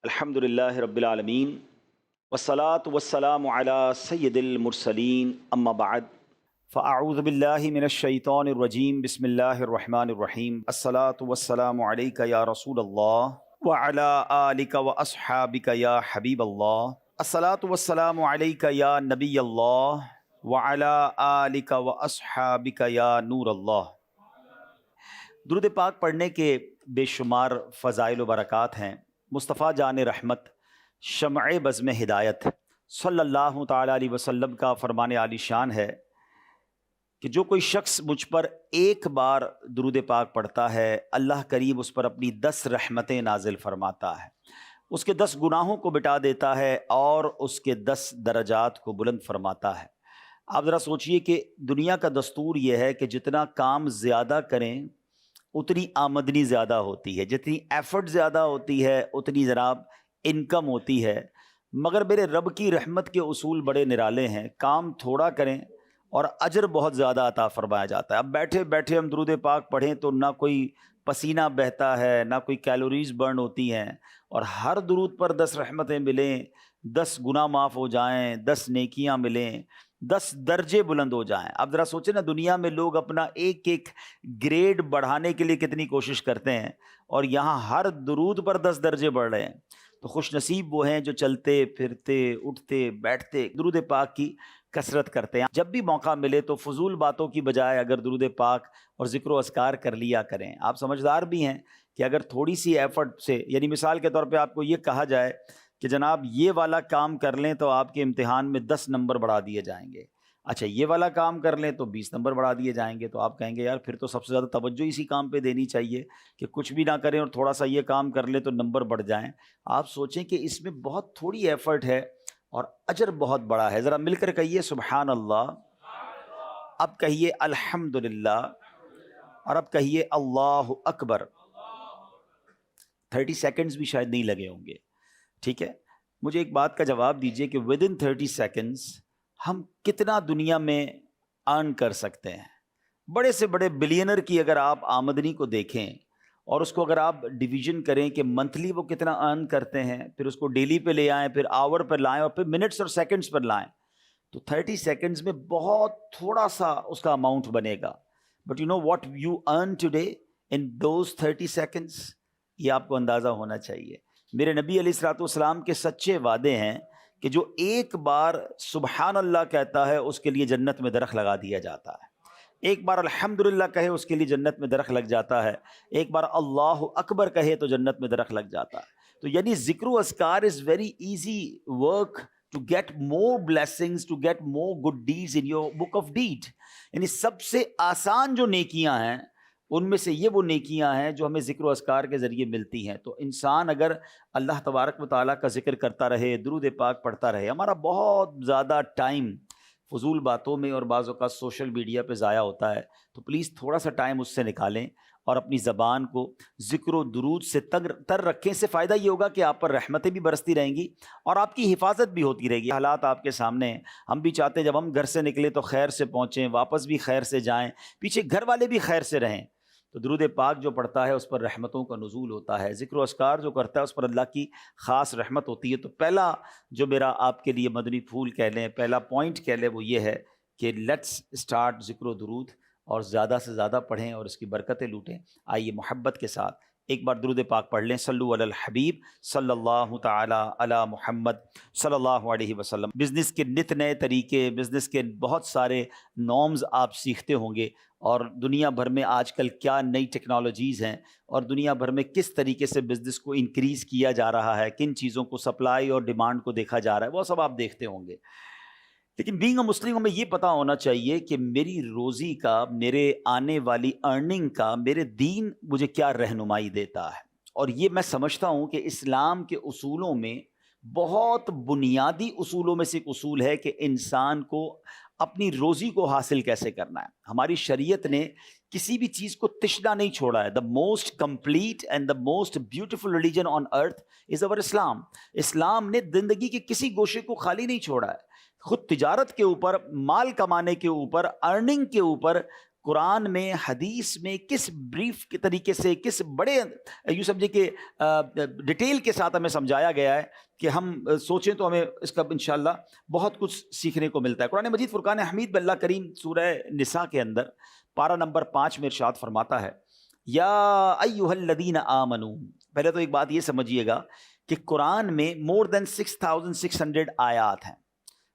الحمدللہ رب العالمین والصلاة والسلام علی سید المرسلین اما بعد فاعوذ باللہ من الشیطان الرجیم بسم اللہ الرحمن الرحیم الصلاة والسلام علیک یا رسول اللہ وعلی آلک واصحابک یا حبیب اللہ الصلاة والسلام علیک یا نبی اللہ وعلی آلک واصحابک یا نور اللہ۔ درود پاک پڑھنے کے بے شمار فضائل و برکات ہیں۔ مصطفیٰ جان رحمت شمع بزم ہدایت صلی اللہ تعالیٰ علیہ وسلم کا فرمان عالی شان ہے کہ جو کوئی شخص مجھ پر ایک بار درود پاک پڑھتا ہے، اللہ کریم اس پر اپنی 10 رحمتیں نازل فرماتا ہے، اس کے 10 گناہوں کو مٹا دیتا ہے اور اس کے 10 درجات کو بلند فرماتا ہے۔ آپ ذرا سوچئے کہ دنیا کا دستور یہ ہے کہ جتنا کام زیادہ کریں اتنی آمدنی زیادہ ہوتی ہے، جتنی ایفرٹ زیادہ ہوتی ہے اتنی جناب انکم ہوتی ہے، مگر میرے رب کی رحمت کے اصول بڑے نرالے ہیں۔ کام تھوڑا کریں اور اجر بہت زیادہ عطا فرمایا جاتا ہے۔ اب بیٹھے بیٹھے ہم درود پاک پڑھیں تو نہ کوئی پسینہ بہتا ہے، نہ کوئی کیلوریز برن ہوتی ہیں، اور ہر درود پر 10 رحمتیں ملیں، 10 گناہ معاف ہو جائیں، 10 نیکیاں ملیں، 10 درجے بلند ہو جائیں۔ اب ذرا سوچیں نا، دنیا میں لوگ اپنا ایک ایک گریڈ بڑھانے کے لیے کتنی کوشش کرتے ہیں، اور یہاں ہر درود پر 10 درجے بڑھ رہے ہیں۔ تو خوش نصیب وہ ہیں جو چلتے پھرتے اٹھتے بیٹھتے درود پاک کی کثرت کرتے ہیں۔ جب بھی موقع ملے تو فضول باتوں کی بجائے اگر درود پاک اور ذکر و اذکار کر لیا کریں۔ آپ سمجھدار بھی ہیں کہ اگر تھوڑی سی ایفرٹ سے، یعنی مثال کے طور پہ آپ کو یہ کہا جائے کہ جناب یہ والا کام کر لیں تو آپ کے امتحان میں 10 نمبر بڑھا دیے جائیں گے، اچھا یہ والا کام کر لیں تو 20 نمبر بڑھا دیے جائیں گے، تو آپ کہیں گے یار پھر تو سب سے زیادہ توجہ اسی کام پہ دینی چاہیے کہ کچھ بھی نہ کریں اور تھوڑا سا یہ کام کر لیں تو نمبر بڑھ جائیں۔ آپ سوچیں کہ اس میں بہت تھوڑی ایفرٹ ہے اور اجر بہت بڑا ہے۔ ذرا مل کر کہیے سبحان اللہ، اب کہیے الحمدللہ، اور اب کہیے اللہ اکبر۔ 30 سیکنڈز بھی شاید نہیں لگے ہوں گے، ٹھیک ہے؟ مجھے ایک بات کا جواب دیجئے کہ ودن 30 سیکنڈز ہم کتنا دنیا میں ارن کر سکتے ہیں؟ بڑے سے بڑے بلینر کی اگر آپ آمدنی کو دیکھیں اور اس کو اگر آپ ڈویژن کریں کہ منتھلی وہ کتنا ارن کرتے ہیں، پھر اس کو ڈیلی پہ لے آئیں، پھر آور پر لائیں، اور پھر منٹس اور سیکنڈز پر لائیں، تو 30 سیکنڈز میں بہت تھوڑا سا اس کا اماؤنٹ بنے گا۔ But you know what you earn today in those 30 seconds, یہ آپ کو اندازہ ہونا چاہیے۔ میرے نبی علیہ الصلوۃ والسلام کے سچے وعدے ہیں کہ جو ایک بار سبحان اللہ کہتا ہے اس کے لیے جنت میں درخت لگا دیا جاتا ہے، ایک بار الحمدللہ کہے اس کے لیے جنت میں درخت لگ جاتا ہے، ایک بار اللہ اکبر کہے تو جنت میں درخت لگ جاتا ہے۔ تو یعنی ذکر و اذکار is very easy work to get more blessings, to get more good deeds in your book of deed. یعنی سب سے آسان جو نیکیاں ہیں ان میں سے یہ وہ نیکیاں ہیں جو ہمیں ذکر و اذکار کے ذریعے ملتی ہیں۔ تو انسان اگر اللہ تبارک و تعالیٰ کا ذکر کرتا رہے، درود پاک پڑھتا رہے، ہمارا بہت زیادہ ٹائم فضول باتوں میں اور بعض اوقات سوشل میڈیا پہ ضائع ہوتا ہے، تو پلیز تھوڑا سا ٹائم اس سے نکالیں اور اپنی زبان کو ذکر و درود سے تر رکھیں۔ سے فائدہ یہ ہوگا کہ آپ پر رحمتیں بھی برستی رہیں گی اور آپ کی حفاظت بھی ہوتی رہے گی۔ حالات آپ کے سامنے ہیں، ہم بھی چاہتے ہیں جب ہم گھر سے نکلیں تو خیر سے پہنچیں، واپس بھی خیر سے جائیں، پیچھے گھر والے بھی خیر سے رہیں۔ تو درود پاک جو پڑھتا ہے اس پر رحمتوں کا نزول ہوتا ہے، ذکر و اذکار جو کرتا ہے اس پر اللہ کی خاص رحمت ہوتی ہے۔ تو پہلا جو میرا آپ کے لیے مدنی پھول کہہ لیں، پہلا پوائنٹ کہہ لیں، وہ یہ ہے کہ لیٹس اسٹارٹ ذکر و درود، اور زیادہ سے زیادہ پڑھیں اور اس کی برکتیں لوٹیں۔ آئیے محبت کے ساتھ ایک بار درود پاک پڑھ لیں۔ صلو علی الحبیب صلی اللہ تعالی علی محمد صلی اللہ علیہ وسلم۔ بزنس کے نت نئے طریقے، بزنس کے بہت سارے نارمز آپ سیکھتے ہوں گے، اور دنیا بھر میں آج کل کیا نئی ٹیکنالوجیز ہیں، اور دنیا بھر میں کس طریقے سے بزنس کو انکریز کیا جا رہا ہے، کن چیزوں کو سپلائی اور ڈیمانڈ کو دیکھا جا رہا ہے، وہ سب آپ دیکھتے ہوں گے۔ لیکن بینگ اے مسلم ہمیں یہ پتہ ہونا چاہیے کہ میری روزی کا، میرے آنے والی ارننگ کا، میرے دین مجھے کیا رہنمائی دیتا ہے۔ اور یہ میں سمجھتا ہوں کہ اسلام کے اصولوں میں بہت بنیادی اصولوں میں سے ایک اصول ہے کہ انسان کو اپنی روزی کو حاصل کیسے کرنا ہے۔ ہماری شریعت نے کسی بھی چیز کو تشنا نہیں چھوڑا ہے۔ The most complete and the most beautiful religion on earth is over Islam. Islam نے زندگی کے کسی گوشے کو خالی نہیں چھوڑا ہے۔ خود تجارت کے اوپر، مال کمانے کے اوپر، ارننگ کے اوپر قرآن میں حدیث میں کس بریف کے طریقے سے, کس بڑے یوں سمجھے کہ ڈیٹیل کے ساتھ ہمیں سمجھایا گیا ہے کہ ہم سوچیں تو ہمیں اس کا انشاءاللہ بہت کچھ سیکھنے کو ملتا ہے. قرآن مجید فرقان حمید میں اللہ کریم سورہ نساء کے اندر پارہ نمبر 5 میں ارشاد فرماتا ہے یا ایھا الذین آمنو. پہلے تو ایک بات یہ سمجھیے گا کہ قرآن میں more than 6600 آیات ہیں,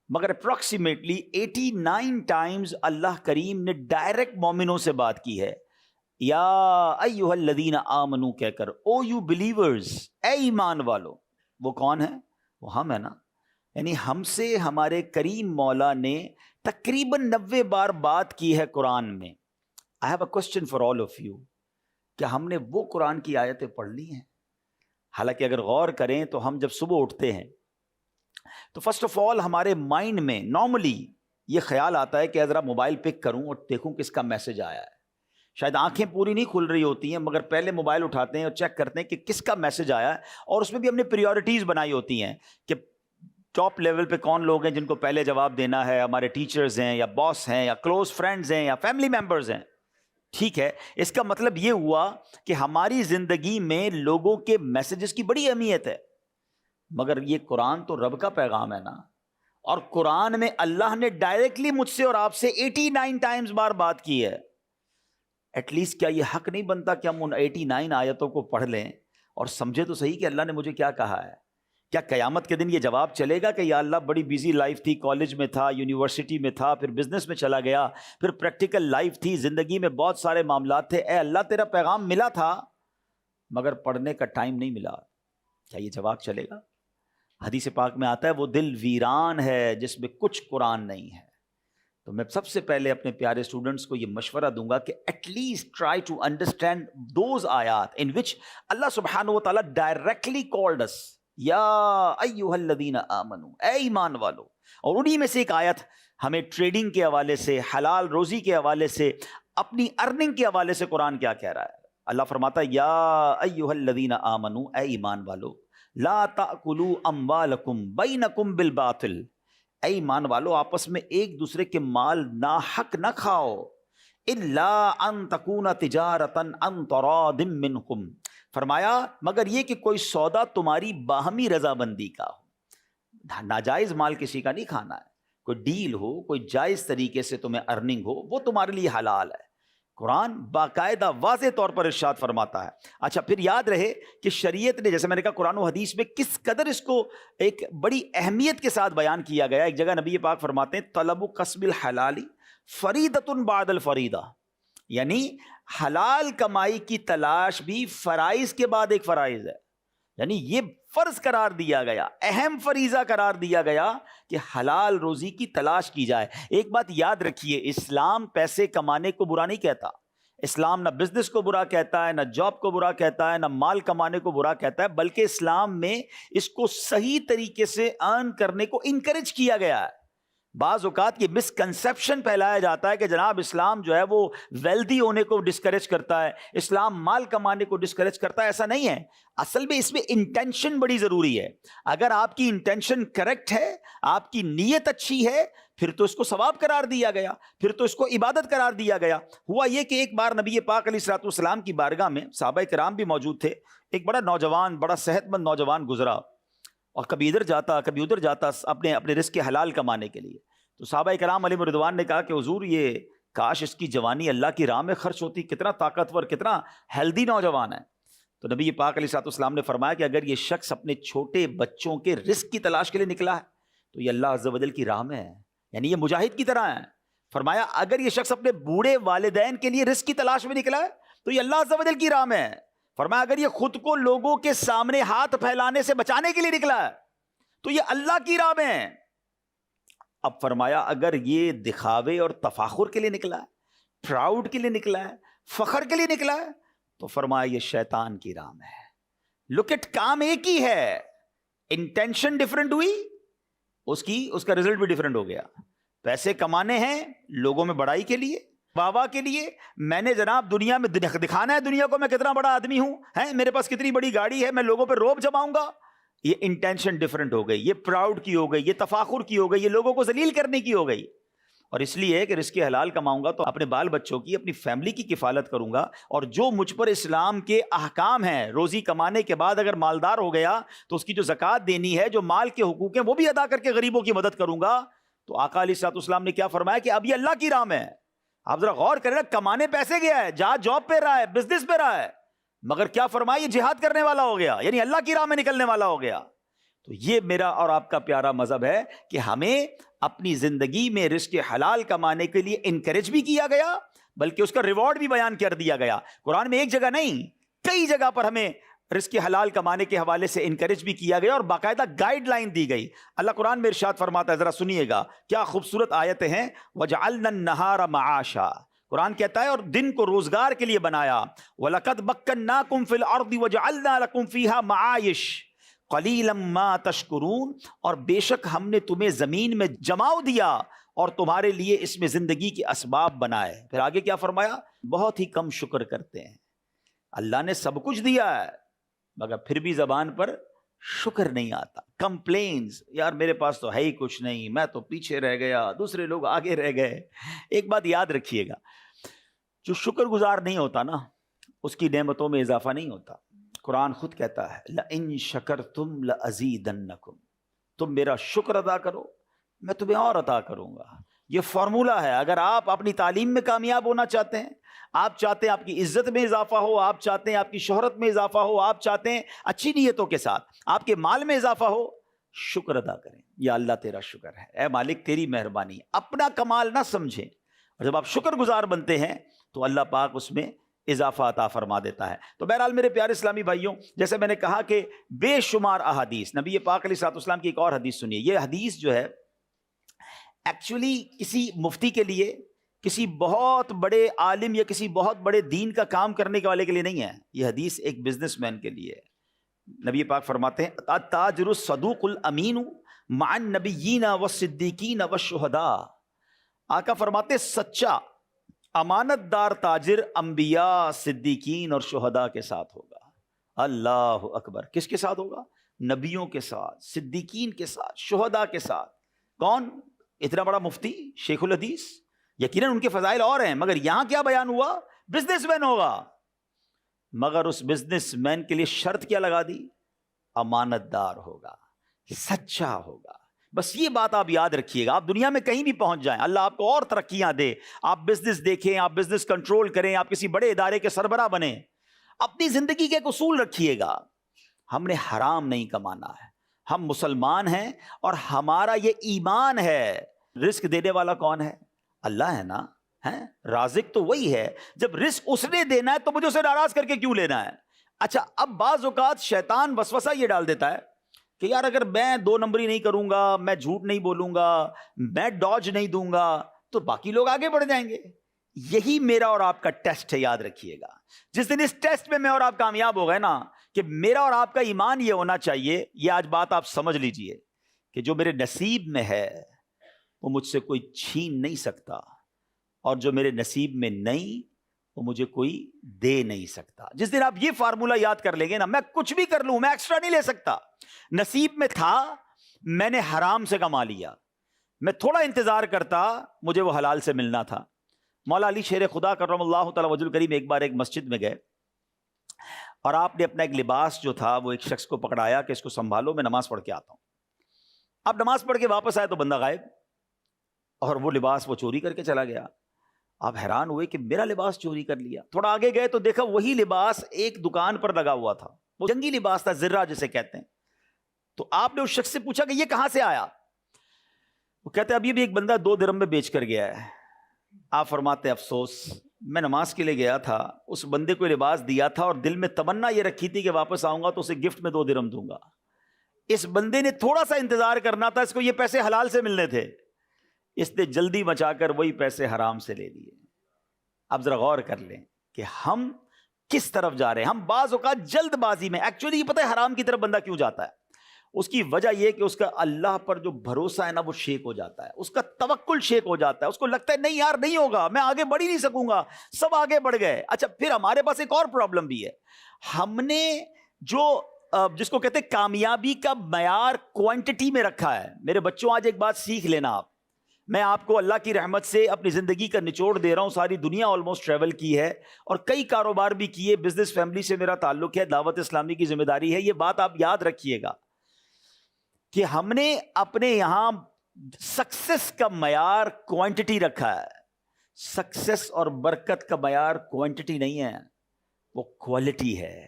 مگر اپروکسیمیٹلی 89 ٹائمز اللہ کریم نے ڈائریکٹ مومنوں سے بات کی ہے. یا ایھا الذین آمنو کہہ کر, او یو بلیورز, اے ایمان والو. وہ کون ہے؟ وہ ہم ہے نا. یعنی ہم سے ہمارے کریم مولا نے تقریباً 90 بار بات کی ہے قرآن میں. I have a question for all of you. کیا ہم نے وہ قرآن کی آیتیں پڑھ لی ہیں؟ حالانکہ اگر غور کریں تو ہم جب صبح اٹھتے ہیں تو فرسٹ آف آل ہمارے مائنڈ میں نارملی یہ خیال آتا ہے کہ ذرا موبائل پک کروں اور دیکھوں کس کا میسج آیا ہے. شاید آنکھیں پوری نہیں کھل رہی ہوتی ہیں, مگر پہلے موبائل اٹھاتے ہیں اور چیک کرتے ہیں کہ کس کا میسج آیا ہے, اور اس میں بھی ہم نے پریورٹیز بنائی ہوتی ہیں کہ ٹاپ لیول پہ کون لوگ ہیں جن کو پہلے جواب دینا ہے, ہمارے ٹیچرز ہیں یا باس ہیں یا کلوز فرینڈز ہیں یا فیملی ممبرز ہیں. ٹھیک ہے, اس کا مطلب یہ ہوا کہ ہماری زندگی میں لوگوں کے میسجز کی بڑی اہمیت ہے. مگر یہ قرآن تو رب کا پیغام ہے نا, اور قرآن میں اللہ نے ڈائریکٹلی مجھ سے اور آپ سے 89 ٹائمز بار بات کی ہے. ایٹ لیسٹ کیا یہ حق نہیں بنتا کہ ہم ان 89 آیتوں کو پڑھ لیں اور سمجھے تو صحیح کہ اللہ نے مجھے کیا کہا ہے؟ کیا قیامت کے دن یہ جواب چلے گا کہ یا اللہ بڑی بیزی لائف تھی, کالج میں تھا, یونیورسٹی میں تھا, پھر بزنس میں چلا گیا, پھر پریکٹیکل لائف تھی, زندگی میں بہت سارے معاملات تھے, اے اللہ تیرا پیغام ملا تھا مگر پڑھنے کا ٹائم نہیں ملا. کیا یہ جواب چلے گا؟ حدیث پاک میں آتا ہے وہ دل ویران ہے جس میں کچھ قرآن نہیں ہے. تو میں سب سے پہلے اپنے پیارے اسٹوڈنٹس کو یہ مشورہ دوں گا کہ at least try to understand those آیات ان وچ اللہ سبحانہ و تعالیٰ ڈائریکٹلی کالڈ اس یا ایھا الذین آمنو, اے ایمان والو. اور انہی میں سے ایک آیت ہمیں ٹریڈنگ کے حوالے سے, حلال روزی کے حوالے سے, اپنی ارننگ کے حوالے سے قرآن کیا کہہ رہا ہے. اللہ فرماتا ہے یا ایھا الذین آمنو, اے ایمان والو, لا تأکلوا اموالکم بینکم بالباطل, اے ایمان والو آپس میں ایک دوسرے کے مال ناحق نہ کھاؤ, الا ان تکون تجارتا ان تراض منکم, فرمایا مگر یہ کہ کوئی سودا تمہاری باہمی رضامندی کا ہو. ناجائز مال کسی کا نہیں کھانا ہے, کوئی ڈیل ہو, کوئی جائز طریقے سے تمہیں ارننگ ہو, وہ تمہارے لیے حلال ہے. قرآن باقاعدہ واضح طور پر ارشاد فرماتا ہے. اچھا پھر یاد رہے کہ شریعت نے, جیسے میں نے کہا قرآن و حدیث میں کس قدر اس کو ایک بڑی اہمیت کے ساتھ بیان کیا گیا. ایک جگہ نبی پاک فرماتے ہیں طلب کسب الحلال فریضۃ بعد الفریضہ, یعنی حلال کمائی کی تلاش بھی فرائض کے بعد ایک فرائض ہے. یعنی یہ فرض قرار دیا گیا, اہم فریضہ قرار دیا گیا کہ حلال روزی کی تلاش کی جائے. ایک بات یاد رکھیے, اسلام پیسے کمانے کو برا نہیں کہتا. اسلام نہ بزنس کو برا کہتا ہے, نہ جاب کو برا کہتا ہے, نہ مال کمانے کو برا کہتا ہے, بلکہ اسلام میں اس کو صحیح طریقے سے ارن کرنے کو انکریج کیا گیا ہے. بعض اوقات یہ مسکنسیپشن پھیلایا جاتا ہے کہ جناب اسلام جو ہے وہ ویلدی ہونے کو ڈسکریج کرتا ہے, اسلام مال کمانے کو ڈسکریج کرتا ہے. ایسا نہیں ہے. اصل میں اس میں انٹینشن بڑی ضروری ہے. اگر آپ کی انٹینشن کریکٹ ہے, آپ کی نیت اچھی ہے, پھر تو اس کو ثواب قرار دیا گیا, پھر تو اس کو عبادت قرار دیا گیا. ہوا یہ کہ ایک بار نبی پاک علیہ الصلوۃ والسلام کی بارگاہ میں صحابہ کرام بھی موجود تھے. ایک بڑا نوجوان, بڑا صحت مند نوجوان گزرا, اور کبھی ادھر جاتا کبھی ادھر جاتا اپنے رزق حلال کمانے کے لیے. تو صحابہ کرام علیہ رضوان نے کہا کہ حضور یہ کاش اس کی جوانی اللہ کی راہ میں خرچ ہوتی, کتنا طاقتور, کتنا ہیلدی نوجوان ہے. تو نبی پاک علیہ الصلوۃ والسلام نے فرمایا کہ اگر یہ شخص اپنے چھوٹے بچوں کے رزق کی تلاش کے لیے نکلا ہے تو یہ اللہ عز و جل کی راہ میں ہے, یعنی یہ مجاہد کی طرح ہے. فرمایا اگر یہ شخص اپنے بوڑھے والدین کے لیے رزق کی تلاش میں نکلا ہے تو یہ اللہ عز و جل کی راہ میں ہے. فرمایا اگر یہ خود کو لوگوں کے سامنے ہاتھ پھیلانے سے بچانے کے لیے نکلا ہے تو یہ اللہ کی راہ میں ہے. اب فرمایا اگر یہ دکھاوے اور تفاخر کے لیے نکلا ہے, پراؤڈ کے لیے نکلا ہے, فخر کے لیے نکلا ہے, تو فرمایا یہ شیطان کی راہ میں ہے. لک اٹ, کام ایک ہی ہے, انٹینشن ڈیفرنٹ ہوئی, اس کا رزلٹ بھی ڈیفرنٹ ہو گیا. پیسے کمانے ہیں لوگوں میں بڑائی کے لیے, واہ کے لیے, میں نے جناب دنیا میں دکھانا ہے دنیا کو میں کتنا بڑا آدمی ہوں, میرے پاس کتنی بڑی گاڑی ہے, میں لوگوں پہ روب جماؤں گا. یہ انٹینشن ڈیفرنٹ ہو گئی, یہ پراؤڈ کی ہو گئی, یہ تفاخر کی ہو گئی, یہ لوگوں کو ذلیل کرنے کی ہو گئی. اور اس لیے کہ رزق حلال کماؤں گا تو اپنے بال بچوں کی، اپنی فیملی کی کفالت کروں گا، اور جو مجھ پر اسلام کے احکام ہیں، روزی کمانے کے بعد اگر مالدار ہو گیا تو اس کی جو زکوٰۃ دینی ہے، جو مال کے حقوق ہیں وہ بھی ادا کر کے غریبوں کی مدد کروں گا. تو آقا علیہ الصلوۃ والسلام نے کیا فرمایا کہ اب یہ اللہ کی راہ میں ہے. آپ ذرا غور کریں نا، کمانے پیسے گیا ہے، جہاں جاب پہ رہا ہے، بزنس پہ رہا ہے، مگر کیا فرمایا؟ یہ جہاد کرنے والا ہو گیا، یعنی اللہ کی راہ میں نکلنے والا ہو گیا. تو یہ میرا اور آپ کا پیارا مذہب ہے کہ ہمیں اپنی زندگی میں رزق حلال کمانے کے لیے انکریج بھی کیا گیا، بلکہ اس کا ریوارڈ بھی بیان کر دیا گیا. قرآن میں ایک جگہ نہیں، کئی جگہ پر ہمیں رزق حلال کمانے کے حوالے سے انکریج بھی کیا گیا اور باقاعدہ گائیڈ لائن دی گئی. اللہ قرآن میں ارشاد فرماتا ہے، ذرا سنیے گا، کیا خوبصورت آیتیں ہیں. وَجَعَلْنَا النَّهَارَ مَعَاشًا، قرآن کہتا ہے اور دن کو روزگار کے لیے بنایا. وَلَقَدْ مَكَّنَّاكُمْ فِي الْأَرْضِ وَجَعَلْنَا لَكُمْ فِيهَا مَعَائِشَ قَلِيلًا مَا تَشْكُرُونَ، اور بے شک ہم نے تمہیں زمین میں جماؤ دیا اور تمہارے لیے اس میں زندگی کے اسباب بنائے. پھر آگے کیا فرمایا؟ بہت ہی کم شکر کرتے ہیں. اللہ نے سب کچھ دیا ہے مگر پھر بھی زبان پر شکر نہیں آتا. کمپلینز، یار میرے پاس تو ہے ہی کچھ نہیں، میں تو پیچھے رہ گیا، دوسرے لوگ آگے رہ گئے. ایک بات یاد رکھیے گا، جو شکر گزار نہیں ہوتا نا، اس کی نعمتوں میں اضافہ نہیں ہوتا. قرآن خود کہتا ہے لَإِن شَكَرْتُمْ لَأَزِيدَنَّكُمْ، تم میرا شکر ادا کرو میں تمہیں اور عطا کروں گا. یہ فارمولہ ہے. اگر آپ اپنی تعلیم میں کامیاب ہونا چاہتے ہیں، آپ چاہتے ہیں آپ کی عزت میں اضافہ ہو، آپ چاہتے ہیں آپ کی شہرت میں اضافہ ہو، آپ چاہتے ہیں اچھی نیتوں کے ساتھ آپ کے مال میں اضافہ ہو، شکر ادا کریں. یا اللہ تیرا شکر ہے، اے مالک تیری مہربانی. اپنا کمال نہ سمجھیں، اور جب آپ شکر گزار بنتے ہیں تو اللہ پاک اس میں اضافہ عطا فرما دیتا ہے. تو بہرحال میرے پیارے اسلامی بھائیوں، جیسے میں نے کہا کہ بے شمار احادیث، نبی پاک علیہ الصلوۃ والسلام کی ایک اور حدیث سنیے. یہ حدیث جو ہے ایکچولی کسی مفتی کے لیے، کسی بہت بڑے عالم یا کسی بہت بڑے دین کا کام کرنے کے والے کے لیے نہیں ہے. یہ حدیث ایک بزنس مین کے لیے ہے. نبی پاک فرماتے ہیں التاجر الصدوق الامین مع النبیین والصدیقین والشہداء. آقا فرماتے ہیں سچا امانت دار تاجر انبیاء، صدیقین اور شہداء کے ساتھ ہوگا. اللہ اکبر. کس کے ساتھ ہوگا؟ نبیوں کے ساتھ، صدیقین کے ساتھ، شہداء کے ساتھ. کون؟ اتنا بڑا مفتی، شیخ الحدیث. یقیناً ان کے فضائل اور ہیں، مگر یہاں کیا بیان ہوا؟ بزنس مین ہوگا. مگر اس بزنس مین کے لیے شرط کیا لگا دی؟ امانت دار ہوگا، سچا ہوگا. بس یہ بات آپ یاد رکھیے گا. آپ دنیا میں کہیں بھی پہنچ جائیں، اللہ آپ کو اور ترقیاں دے، آپ بزنس دیکھیں، آپ بزنس کنٹرول کریں، آپ کسی بڑے ادارے کے سربراہ بنیں، اپنی زندگی کے ایک اصول رکھیے گا. ہم نے حرام نہیں کمانا ہے. ہم مسلمان ہیں اور ہمارا یہ ایمان ہے. رزق دینے والا کون ہے؟ اللہ ہے نا. رازق تو وہی ہے. جب رزق اس نے دینا ہے تو مجھے اسے ناراض کر کے کیوں لینا ہے؟ اچھا، اب بعض اوقات شیطان وسوسہ یہ ڈال دیتا ہے کہ یار اگر میں 2 نمبری نہیں کروں گا، میں جھوٹ نہیں بولوں گا، میں ڈاج نہیں دوں گا، تو باقی لوگ آگے بڑھ جائیں گے. یہی میرا اور آپ کا ٹیسٹ ہے. یاد رکھیے گا، جس دن اس ٹیسٹ میں اور آپ کامیاب ہو گئے نا، کہ میرا اور آپ کا ایمان یہ ہونا چاہیے، یہ آج بات آپ سمجھ لیجئے کہ جو میرے نصیب میں ہے وہ مجھ سے کوئی چھین نہیں سکتا، اور جو میرے نصیب میں نہیں وہ مجھے کوئی دے نہیں سکتا. جس دن آپ یہ فارمولہ یاد کر لیں گے نا، میں کچھ بھی کر لوں، میں ایکسٹرا نہیں لے سکتا. نصیب میں تھا، میں نے حرام سے کما لیا، میں تھوڑا انتظار کرتا، مجھے وہ حلال سے ملنا تھا. مولا علی شیر خدا کرم اللہ تعالی وجہ الکریم ایک بار ایک مسجد میں گئے اور آپ نے اپنا ایک لباس جو تھا وہ ایک شخص کو پکڑایا کہ اس کو سنبھالو، میں نماز پڑھ کے آتا ہوں. اب نماز پڑھ کے واپس آئے تو بندہ غائب، اور وہ لباس وہ چوری کر کے چلا گیا. آپ حیران ہوئے کہ میرا لباس چوری کر لیا. تھوڑا آگے گئے تو دیکھا وہی لباس ایک دکان پر لگا ہوا تھا. وہ جنگی لباس تھا، زرہ جسے کہتے ہیں. تو آپ نے اس شخص سے پوچھا کہ یہ کہاں سے آیا؟ وہ کہتے ہیں ابھی بھی ایک بندہ 2 درہم میں بیچ کر گیا ہے. آپ فرماتے افسوس، میں نماز کے لیے گیا تھا، اس بندے کو لباس دیا تھا اور دل میں تمنا یہ رکھی تھی کہ واپس آؤں گا تو اسے گفٹ میں 2 درہم دوں گا. اس بندے نے تھوڑا سا انتظار کرنا تھا، اس کو یہ پیسے حلال سے ملنے تھے، اس نے جلدی مچا کر وہی پیسے حرام سے لے لیے. اب ذرا غور کر لیں کہ ہم کس طرف جا رہے ہیں. ہم بعض اوقات جلد بازی میں، ایکچولی یہ پتہ ہے حرام کی طرف بندہ کیوں جاتا ہے؟ اس کی وجہ یہ کہ اس کا اللہ پر جو بھروسہ ہے نا وہ شیک ہو جاتا ہے، اس کا توکل شیک ہو جاتا ہے. اس کو لگتا ہے نہیں یار نہیں ہوگا، میں آگے بڑھ ہی نہیں سکوں گا، سب آگے بڑھ گئے. اچھا، پھر ہمارے پاس ایک اور پرابلم بھی ہے. ہم نے جو جس کو کہتے ہیں کامیابی کا معیار کوانٹٹی میں رکھا ہے. میرے بچوں آج ایک بات سیکھ لینا، آپ میں آپ کو اللہ کی رحمت سے اپنی زندگی کا نچوڑ دے رہا ہوں. ساری دنیا آلموسٹ ٹریول کی ہے اور کئی کاروبار بھی کیے. بزنس فیملی سے میرا تعلق ہے, دعوت اسلامی کی ذمہ داری ہے. یہ بات آپ یاد رکھیے گا کہ ہم نے اپنے یہاں سکسس کا معیار کوانٹٹی رکھا ہے. سکسس اور برکت کا معیار کوانٹٹی نہیں ہے, وہ کوالٹی ہے.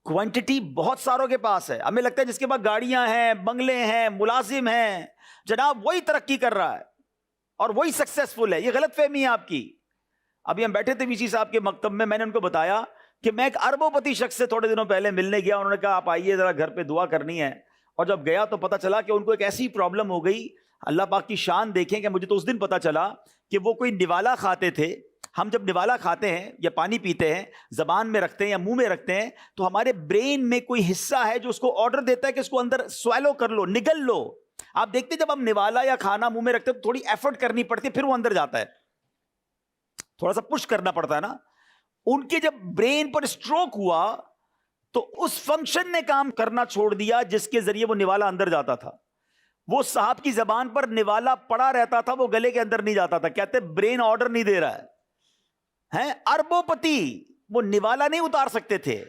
کوانٹٹی بہت ساروں کے پاس ہے. ہمیں لگتا ہے جس کے پاس گاڑیاں ہیں, بنگلے ہیں, ملازم ہیں, جناب وہی ترقی کر رہا ہے اور وہی سکسیسفل ہے. یہ غلط فہمی ہے آپ کی. ابھی ہم بیٹھے تھے وی سی صاحب کے مکتب میں نے ان کو بتایا کہ میں ایک اربوں پتی شخص سے تھوڑے دنوں پہلے ملنے گیا. انہوں نے کہا آپ آئیے ذرا گھر پہ دعا کرنی ہے. اور جب گیا تو پتا چلا کہ ان کو ایک ایسی پرابلم ہو گئی. اللہ پاک کی شان دیکھیں کہ مجھے تو اس دن پتا چلا کہ وہ کوئی نوالا کھاتے تھے. ہم جب نوالا کھاتے ہیں یا پانی پیتے ہیں, زبان میں رکھتے ہیں یا منہ میں رکھتے ہیں, تو ہمارے برین میں کوئی حصہ ہے جو اس کو آرڈر دیتا ہے کہ اس کو اندر سویلو کر لو, نگل لو. آپ دیکھتے جب ہم نوالا یا کھانا منہ میں رکھتے ہیں تو تھوڑی ایفرٹ کرنی پڑتی ہے, پھر وہ اندر جاتا ہے, تھوڑا سا پش کرنا پڑتا ہے نا. ان کے جب برین پر اسٹروک ہوا تو اس فنکشن نے کام کرنا چھوڑ دیا جس کے ذریعے وہ نوالا اندر جاتا تھا. وہ صاحب کی زبان پر نوالا پڑا رہتا تھا, وہ گلے کے اندر نہیں جاتا تھا. کہتے برین آرڈر نہیں دے رہا ہے. اربوں پتی وہ نوالا نہیں اتار سکتے تھے.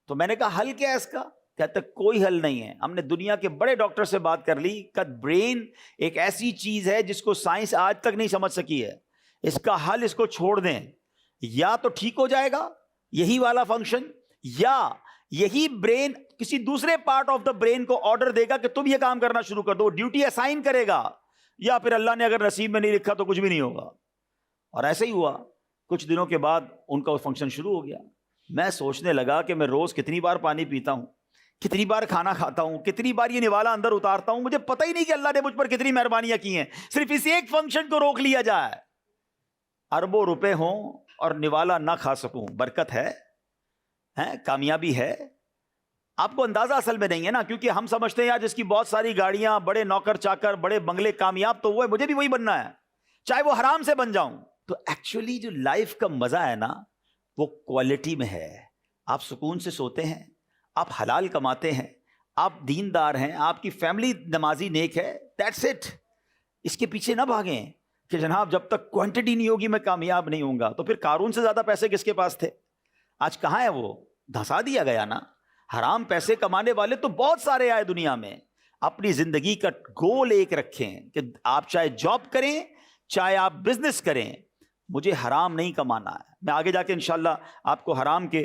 تو میں نے کہا حل کیا ہے اس کا؟ کہتے کوئی حل نہیں ہے. ہم نے دنیا کے بڑے ڈاکٹر سے بات کر لی کہ برین ایک ایسی چیز ہے جس کو سائنس آج تک نہیں سمجھ سکی ہے. اس کا حل اس کو چھوڑ دیں, یا تو ٹھیک ہو جائے گا یہی والا فنکشن, یا یہی برین کسی دوسرے پارٹ آف دا برین کو آرڈر دے گا کہ تم یہ کام کرنا شروع کر دو, ڈیوٹی اسائن کرے گا, یا پھر اللہ نے اگر نصیب میں نہیں لکھا تو کچھ بھی نہیں ہوگا. اور ایسے ہی ہوا. کچھ دنوں کے بعد ان کا فنکشن شروع ہو گیا. میں سوچنے لگا کہ میں روز کتنی بار پانی پیتا ہوں, کتنی بار کھانا کھاتا ہوں, کتنی بار یہ نوالا اندر اتارتا ہوں, مجھے پتہ ہی نہیں کہ اللہ نے مجھ پر کتنی مہربانیاں کی ہیں. صرف اس ایک فنکشن کو روک لیا جائے, اربوں روپے ہوں اور نوالا نہ کھا سکوں. برکت ہے, کامیابی ہے. آپ کو اندازہ اصل میں نہیں ہے نا, کیونکہ ہم سمجھتے ہیں یار جس کی بہت ساری گاڑیاں, بڑے نوکر چاکر, بڑے بنگلے, کامیاب تو وہ ہے, مجھے بھی وہی بننا ہے چاہے وہ حرام سے بن جاؤں. تو ایکچولی جو لائف کا مزہ ہے نا وہ کوالٹی میں ہے. آپ سکون سے سوتے ہیں, آپ حلال کماتے ہیں, آپ دیندار ہیں, آپ کی فیملی نمازی نیک ہے, دیٹس اٹ. اس کے پیچھے نہ بھاگیں کہ جناب جب تک کوانٹٹی نہیں ہوگی میں کامیاب نہیں ہوں گا. تو پھر قارون سے زیادہ پیسے کس کے پاس تھے؟ آج کہاں ہے وہ؟ دھسا دیا گیا نا. حرام پیسے کمانے والے تو بہت سارے آئے دنیا میں. اپنی زندگی کا گول ایک رکھیں کہ آپ چاہے جاب کریں چاہے آپ بزنس کریں, مجھے حرام نہیں کمانا ہے. میں آگے جا کے انشاءاللہ آپ کو حرام کے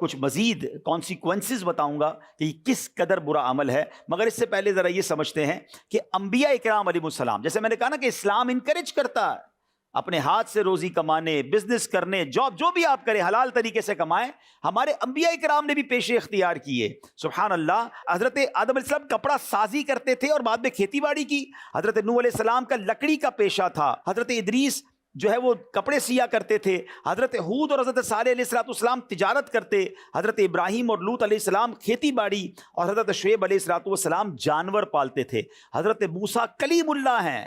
کچھ مزید کانسیکوینسز بتاؤں گا کہ یہ کس قدر برا عمل ہے. مگر اس سے پہلے ذرا یہ سمجھتے ہیں کہ انبیاء اکرام علیہ السلام, جیسے میں نے کہا نا کہ اسلام انکریج کرتا ہے اپنے ہاتھ سے روزی کمانے, بزنس کرنے, جاب جو بھی آپ کریں حلال طریقے سے کمائیں. ہمارے انبیاء کرام نے بھی پیشے اختیار کیے. سبحان اللہ. حضرت آدم علیہ السلام کپڑا سازی کرتے تھے اور بعد میں کھیتی باڑی کی. حضرت نوح علیہ السلام کا لکڑی کا پیشہ تھا. حضرت ادریس جو ہے وہ کپڑے سیا کرتے تھے. حضرت ہود اور حضرت صالح علیہ السلام تجارت کرتے. حضرت ابراہیم اور لوط علیہ السلام کھیتی باڑی, اور حضرت شعیب علیہ السلام جانور پالتے تھے. حضرت موسیٰ کلیم اللہ ہیں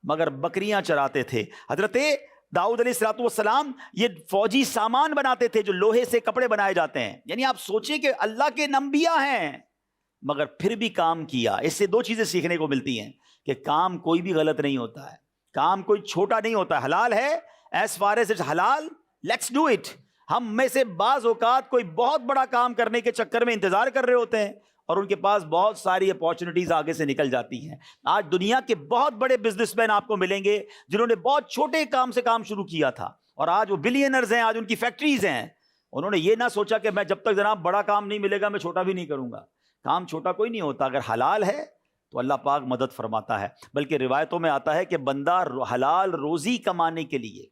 مگر بکریاں چراتے تھے. حضرت داؤد علیہ السلام یہ فوجی سامان بناتے تھے جو لوہے سے کپڑے بنائے جاتے ہیں. یعنی آپ سوچیں کہ اللہ کے انبیاء ہیں مگر پھر بھی کام کیا. اس سے دو چیزیں سیکھنے کو ملتی ہیں کہ کام کوئی بھی غلط نہیں ہوتا ہے, کام کوئی چھوٹا نہیں ہوتا ہے. حلال ہے, ایز فار ایز اٹس حلال لیٹس ڈو اٹ. ہم میں سے بعض اوقات کوئی بہت بڑا کام کرنے کے چکر میں انتظار کر رہے ہوتے ہیں اور ان کے پاس بہت ساری اپارچونیٹیز آگے سے نکل جاتی ہیں. آج دنیا کے بہت بڑے بزنس مین آپ کو ملیں گے جنہوں نے بہت چھوٹے کام سے کام شروع کیا تھا اور آج وہ بلینرز ہیں, آج ان کی فیکٹریز ہیں. انہوں نے یہ نہ سوچا کہ میں جب تک جناب بڑا کام نہیں ملے گا میں چھوٹا بھی نہیں کروں گا. کام چھوٹا کوئی نہیں ہوتا, اگر حلال ہے تو اللہ پاک مدد فرماتا ہے. بلکہ روایتوں میں آتا ہے کہ بندہ حلال روزی کمانے کے لیے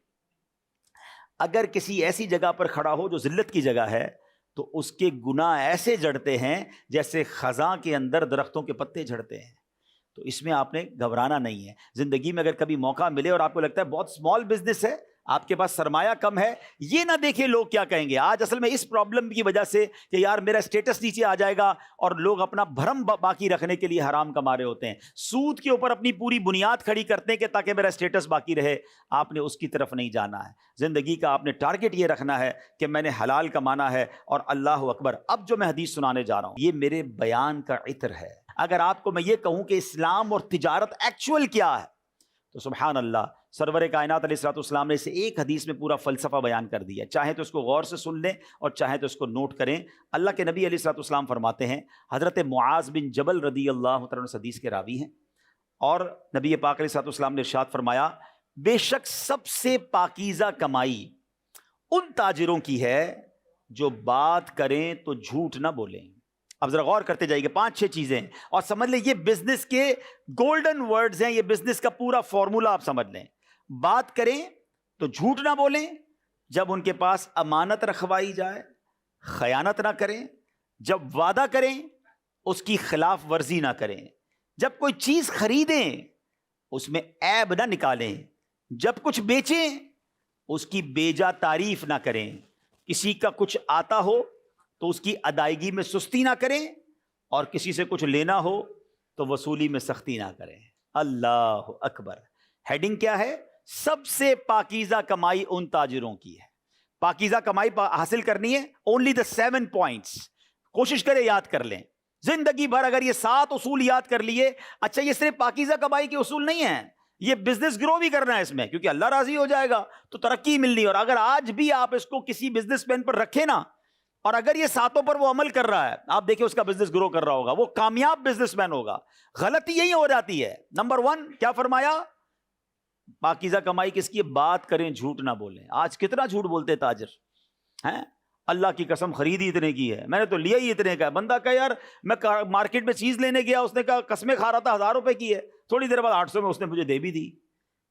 اگر کسی ایسی جگہ پر کھڑا ہو جو ذلت کی جگہ ہے تو اس کے گناہ ایسے جڑتے ہیں جیسے خزاں کے اندر درختوں کے پتے جھڑتے ہیں. تو اس میں آپ نے گھبرانا نہیں ہے. زندگی میں اگر کبھی موقع ملے اور آپ کو لگتا ہے بہت اسمال بزنس ہے, آپ کے پاس سرمایہ کم ہے, یہ نہ دیکھیں لوگ کیا کہیں گے. آج اصل میں اس پرابلم کی وجہ سے کہ یار میرا اسٹیٹس نیچے آ جائے گا, اور لوگ اپنا بھرم باقی رکھنے کے لیے حرام کما رہے ہوتے ہیں. سود کے اوپر اپنی پوری بنیاد کھڑی کرتے ہیں کہ تاکہ میرا اسٹیٹس باقی رہے. آپ نے اس کی طرف نہیں جانا ہے. زندگی کا آپ نے ٹارگٹ یہ رکھنا ہے کہ میں نے حلال کمانا ہے. اور اللہ اکبر, اب جو میں حدیث سنانے جا رہا ہوں یہ میرے بیان کا عطر ہے. اگر آپ کو میں یہ کہوں کہ اسلام اور تجارت ایکچوئل کیا ہے تو سبحان اللہ، سرور کائنات علیہ الصلوۃ والسلام نے اسے ایک حدیث میں پورا فلسفہ بیان کر دیا. چاہے تو اس کو غور سے سن لیں اور چاہے تو اس کو نوٹ کریں. اللہ کے نبی علیہ الصلوۃ والسلام فرماتے ہیں، حضرت معاذ بن جبل رضی اللہ تعالیٰ عنہ حدیث کے راوی ہیں، اور نبی پاک علیہ الصلوۃ والسلام نے ارشاد فرمایا، بے شک سب سے پاکیزہ کمائی ان تاجروں کی ہے جو بات کریں تو جھوٹ نہ بولیں. اب ذرا غور کرتے جائیے، 5-6 چیزیں اور سمجھ لیں یہ بزنس کے گولڈن ورڈز ہیں، یہ بزنس کا پورا فارمولا آپ سمجھ لیں. بات کریں تو جھوٹ نہ بولیں، جب ان کے پاس امانت رکھوائی جائے خیانت نہ کریں، جب وعدہ کریں اس کی خلاف ورزی نہ کریں، جب کوئی چیز خریدیں اس میں عیب نہ نکالیں، جب کچھ بیچیں اس کی بیجا تعریف نہ کریں، کسی کا کچھ آتا ہو تو اس کی ادائیگی میں سستی نہ کریں، اور کسی سے کچھ لینا ہو تو وصولی میں سختی نہ کریں. اللہ اکبر. ہیڈنگ کیا ہے؟ سب سے پاکیزہ کمائی ان تاجروں کی ہے. پاکیزہ کمائی حاصل کرنی ہے، اونلی دا 7 پوائنٹس. کوشش کریں یاد کر لیں زندگی بھر. اگر یہ 7 اصول یاد کر لیے، اچھا یہ صرف پاکیزہ کمائی کے اصول نہیں ہیں، یہ بزنس گرو بھی کرنا ہے اس میں، کیونکہ اللہ راضی ہو جائے گا تو ترقی ملنی. اور اگر آج بھی آپ اس کو کسی بزنس مین پر رکھیں نا، اور اگر یہ 7 پر وہ عمل کر رہا ہے، آپ دیکھیں اس کا بزنس گرو کر رہا ہوگا، وہ کامیاب بزنس مین ہوگا. غلطی یہی ہو جاتی ہے. نمبر 1 کیا فرمایا؟ پاکیزہ کمائی کس کی؟ بات کریں جھوٹ نہ بولیں. آج کتنا جھوٹ بولتے تاجر ہیں. اللہ کی قسم خریدی اتنے کی ہے، میں نے تو لیا ہی اتنے کا ہے. بندہ کہا یار میں مارکیٹ میں چیز لینے گیا، اس نے کہا قسمیں کھا رہا تھا 1000 روپے کی ہے، تھوڑی دیر بعد 800 میں اس نے مجھے دے بھی دی.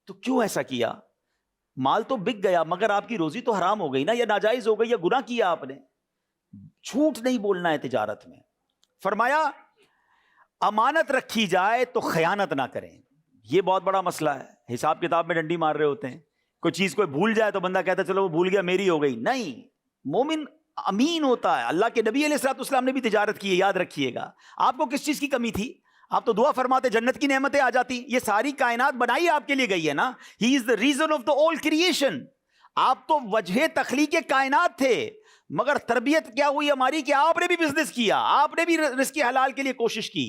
تو کیوں ایسا کیا؟ مال تو بک گیا مگر آپ کی روزی تو حرام ہو گئی نا، یا ناجائز ہو گئی، یا گناہ کیا آپ نے. جھوٹ نہیں بولنا ہے تجارت میں. فرمایا امانت رکھی جائے تو خیانت نہ کریں. یہ بہت بڑا مسئلہ ہے. حساب کتاب میں ڈنڈی مار رہے ہوتے ہیں، کوئی چیز کوئی بھول جائے تو بندہ کہتا ہے چلو وہ بھول گیا میری ہو گئی. نہیں، مومن امین ہوتا ہے. اللہ کے نبی علیہ الصلوۃ والسلام نے بھی تجارت کی ہے، یاد رکھیے گا. آپ کو کس چیز کی کمی تھی؟ آپ تو دعا فرماتے جنت کی نعمتیں آ جاتی. یہ ساری کائنات بنائی آپ کے لیے گئی ہے نا. He is the reason of the all creation. آپ تو وجہ تخلیق کائنات تھے، مگر تربیت کیا ہوئی ہماری کہ آپ نے بھی بزنس کیا، آپ نے بھی رزق حلال کے لیے کوشش کی.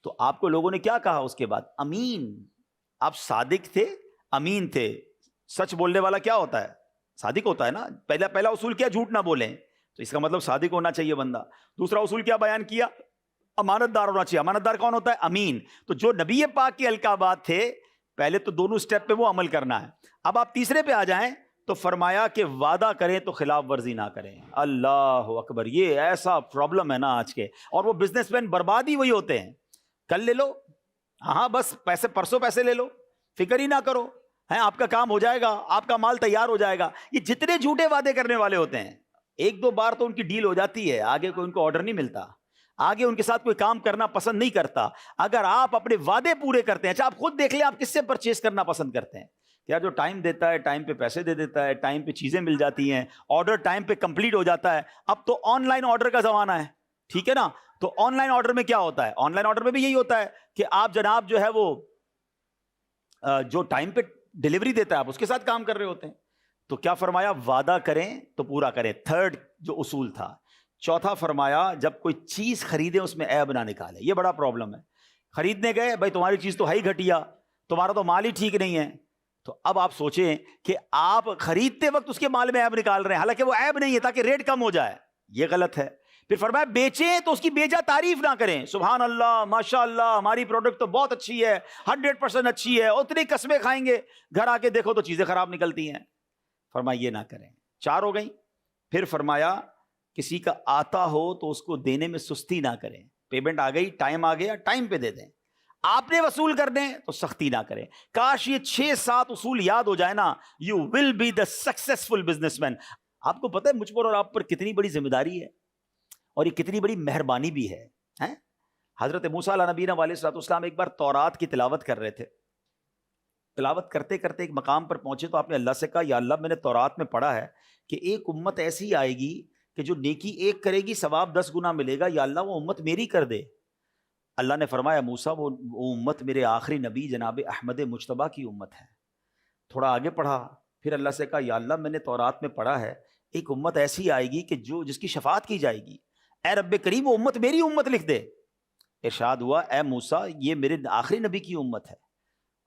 تو آپ کو لوگوں نے کیا کہا اس کے بعد؟ امین. آپ صادق تھے، امین تھے. سچ بولنے والا کیا ہوتا ہے؟ صادق ہوتا ہے نا. پہلا اصول کیا؟ جھوٹ نہ بولیں. تو اس کا مطلب صادق ہونا چاہیے بندہ. دوسرا اصول کیا بیان کیا؟ امانت دار ہونا چاہیے. امانت دار کون ہوتا ہے؟ امین. تو جو نبی پاک کے القابات تھے، پہلے تو دونوں سٹیپ پہ وہ عمل کرنا ہے. اب آپ تیسرے پہ آ جائیں تو فرمایا کہ وعدہ کریں تو خلاف ورزی نہ کریں. اللہ اکبر. یہ ایسا پرابلم ہے نا آج کے، اور وہ بزنس مین برباد ہی وہی ہوتے ہیں. کل لے لو، ہاں بس پیسے پرسوں پیسے لے لو، فکر ہی نہ کرو، ہیں آپ کا کام ہو جائے گا، آپ کا مال تیار ہو جائے گا. یہ جتنے جھوٹے وعدے کرنے والے ہوتے ہیں، 1-2 بار تو ان کی ڈیل ہو جاتی ہے، آگے کوئی ان کو آرڈر نہیں ملتا، آگے ان کے ساتھ کوئی کام کرنا پسند نہیں کرتا. اگر آپ اپنے وعدے پورے کرتے ہیں، اچھا آپ خود دیکھ لیں آپ کس سے پرچیز کرنا پسند کرتے ہیں. کیا جو ٹائم دیتا ہے، ٹائم پہ پیسے دے دیتا ہے، ٹائم پہ چیزیں مل جاتی ہیں، آرڈر ٹائم پہ کمپلیٹ ہو جاتا ہے. اب تو آن لائن آرڈر کا زمانہ ہے، ٹھیک ہے نا. تو آن لائن آرڈر میں کیا ہوتا ہے؟ آن لائن آرڈر میں بھی یہی ہوتا ہے کہ آپ جناب جو ہے وہ جو ٹائم پہ ڈلیوری دیتا ہے آپ اس کے ساتھ کام کر رہے ہوتے ہیں. تو کیا فرمایا؟ وعدہ کریں تو پورا کریں. 3rd جو اصول تھا. چوتھا فرمایا جب کوئی چیز خریدیں اس میں عیب نہ نکالے. یہ بڑا پرابلم ہے. خریدنے گئے، بھائی تمہاری چیز تو ہے ہی گھٹیا، تمہارا تو مال ہی ٹھیک نہیں ہے. تو اب آپ سوچیں کہ آپ خریدتے وقت اس کے مال میں عیب نکال رہے ہیں، حالانکہ وہ عیب نہیں ہے تاکہ ریٹ کم ہو جائے. یہ غلط ہے. پھر فرمایا بیچیں تو اس کی بیجا تعریف نہ کریں. سبحان اللہ، ماشاء اللہ، ہماری پروڈکٹ تو بہت اچھی ہے، 100% اچھی ہے، اتنی قسمیں کھائیں گے، گھر آ کے دیکھو تو چیزیں خراب نکلتی ہیں. فرمایا یہ نہ کریں. 4 ہو گئی. پھر فرمایا کسی کا آتا ہو تو اس کو دینے میں سستی نہ کریں. پیمنٹ آ گئی، ٹائم آ گیا، ٹائم پہ دے دیں. آپ نے وصول کرنے تو سختی نہ کریں. کاش یہ 6-7 اصول یاد ہو جائے نا. You will be the successful businessman. آپ کو پتہ ہے مجھ پر اور آپ پر کتنی بڑی ذمہ داری ہے اور یہ کتنی بڑی مہربانی بھی ہے. حضرت موسیٰ علیہ نبینا علیہ الصلوۃ والسلام ایک بار تورات کی تلاوت کر رہے تھے. تلاوت کرتے کرتے ایک مقام پر پہنچے تو آپ نے اللہ سے کہا یا اللہ میں نے تورات میں پڑھا ہے کہ ایک امت ایسی آئے گی کہ جو نیکی ایک کرے گی ثواب 10 گنا ملے گا، یا اللہ وہ امت میری کر دے. اللہ نے فرمایا موسیٰ وہ امت میرے آخری نبی جناب احمد مجتبیٰ کی امت ہے. تھوڑا آگے پڑھا، پھر اللہ سے کہا یا اللہ میں نے تورات میں پڑھا ہے ایک امت ایسی آئے گی کہ جس کی شفاعت کی جائے گی، اے رب کریم وہ امت میری امت لکھ دے. ارشاد ہوا اے موسیٰ یہ میرے آخری نبی کی امت ہے.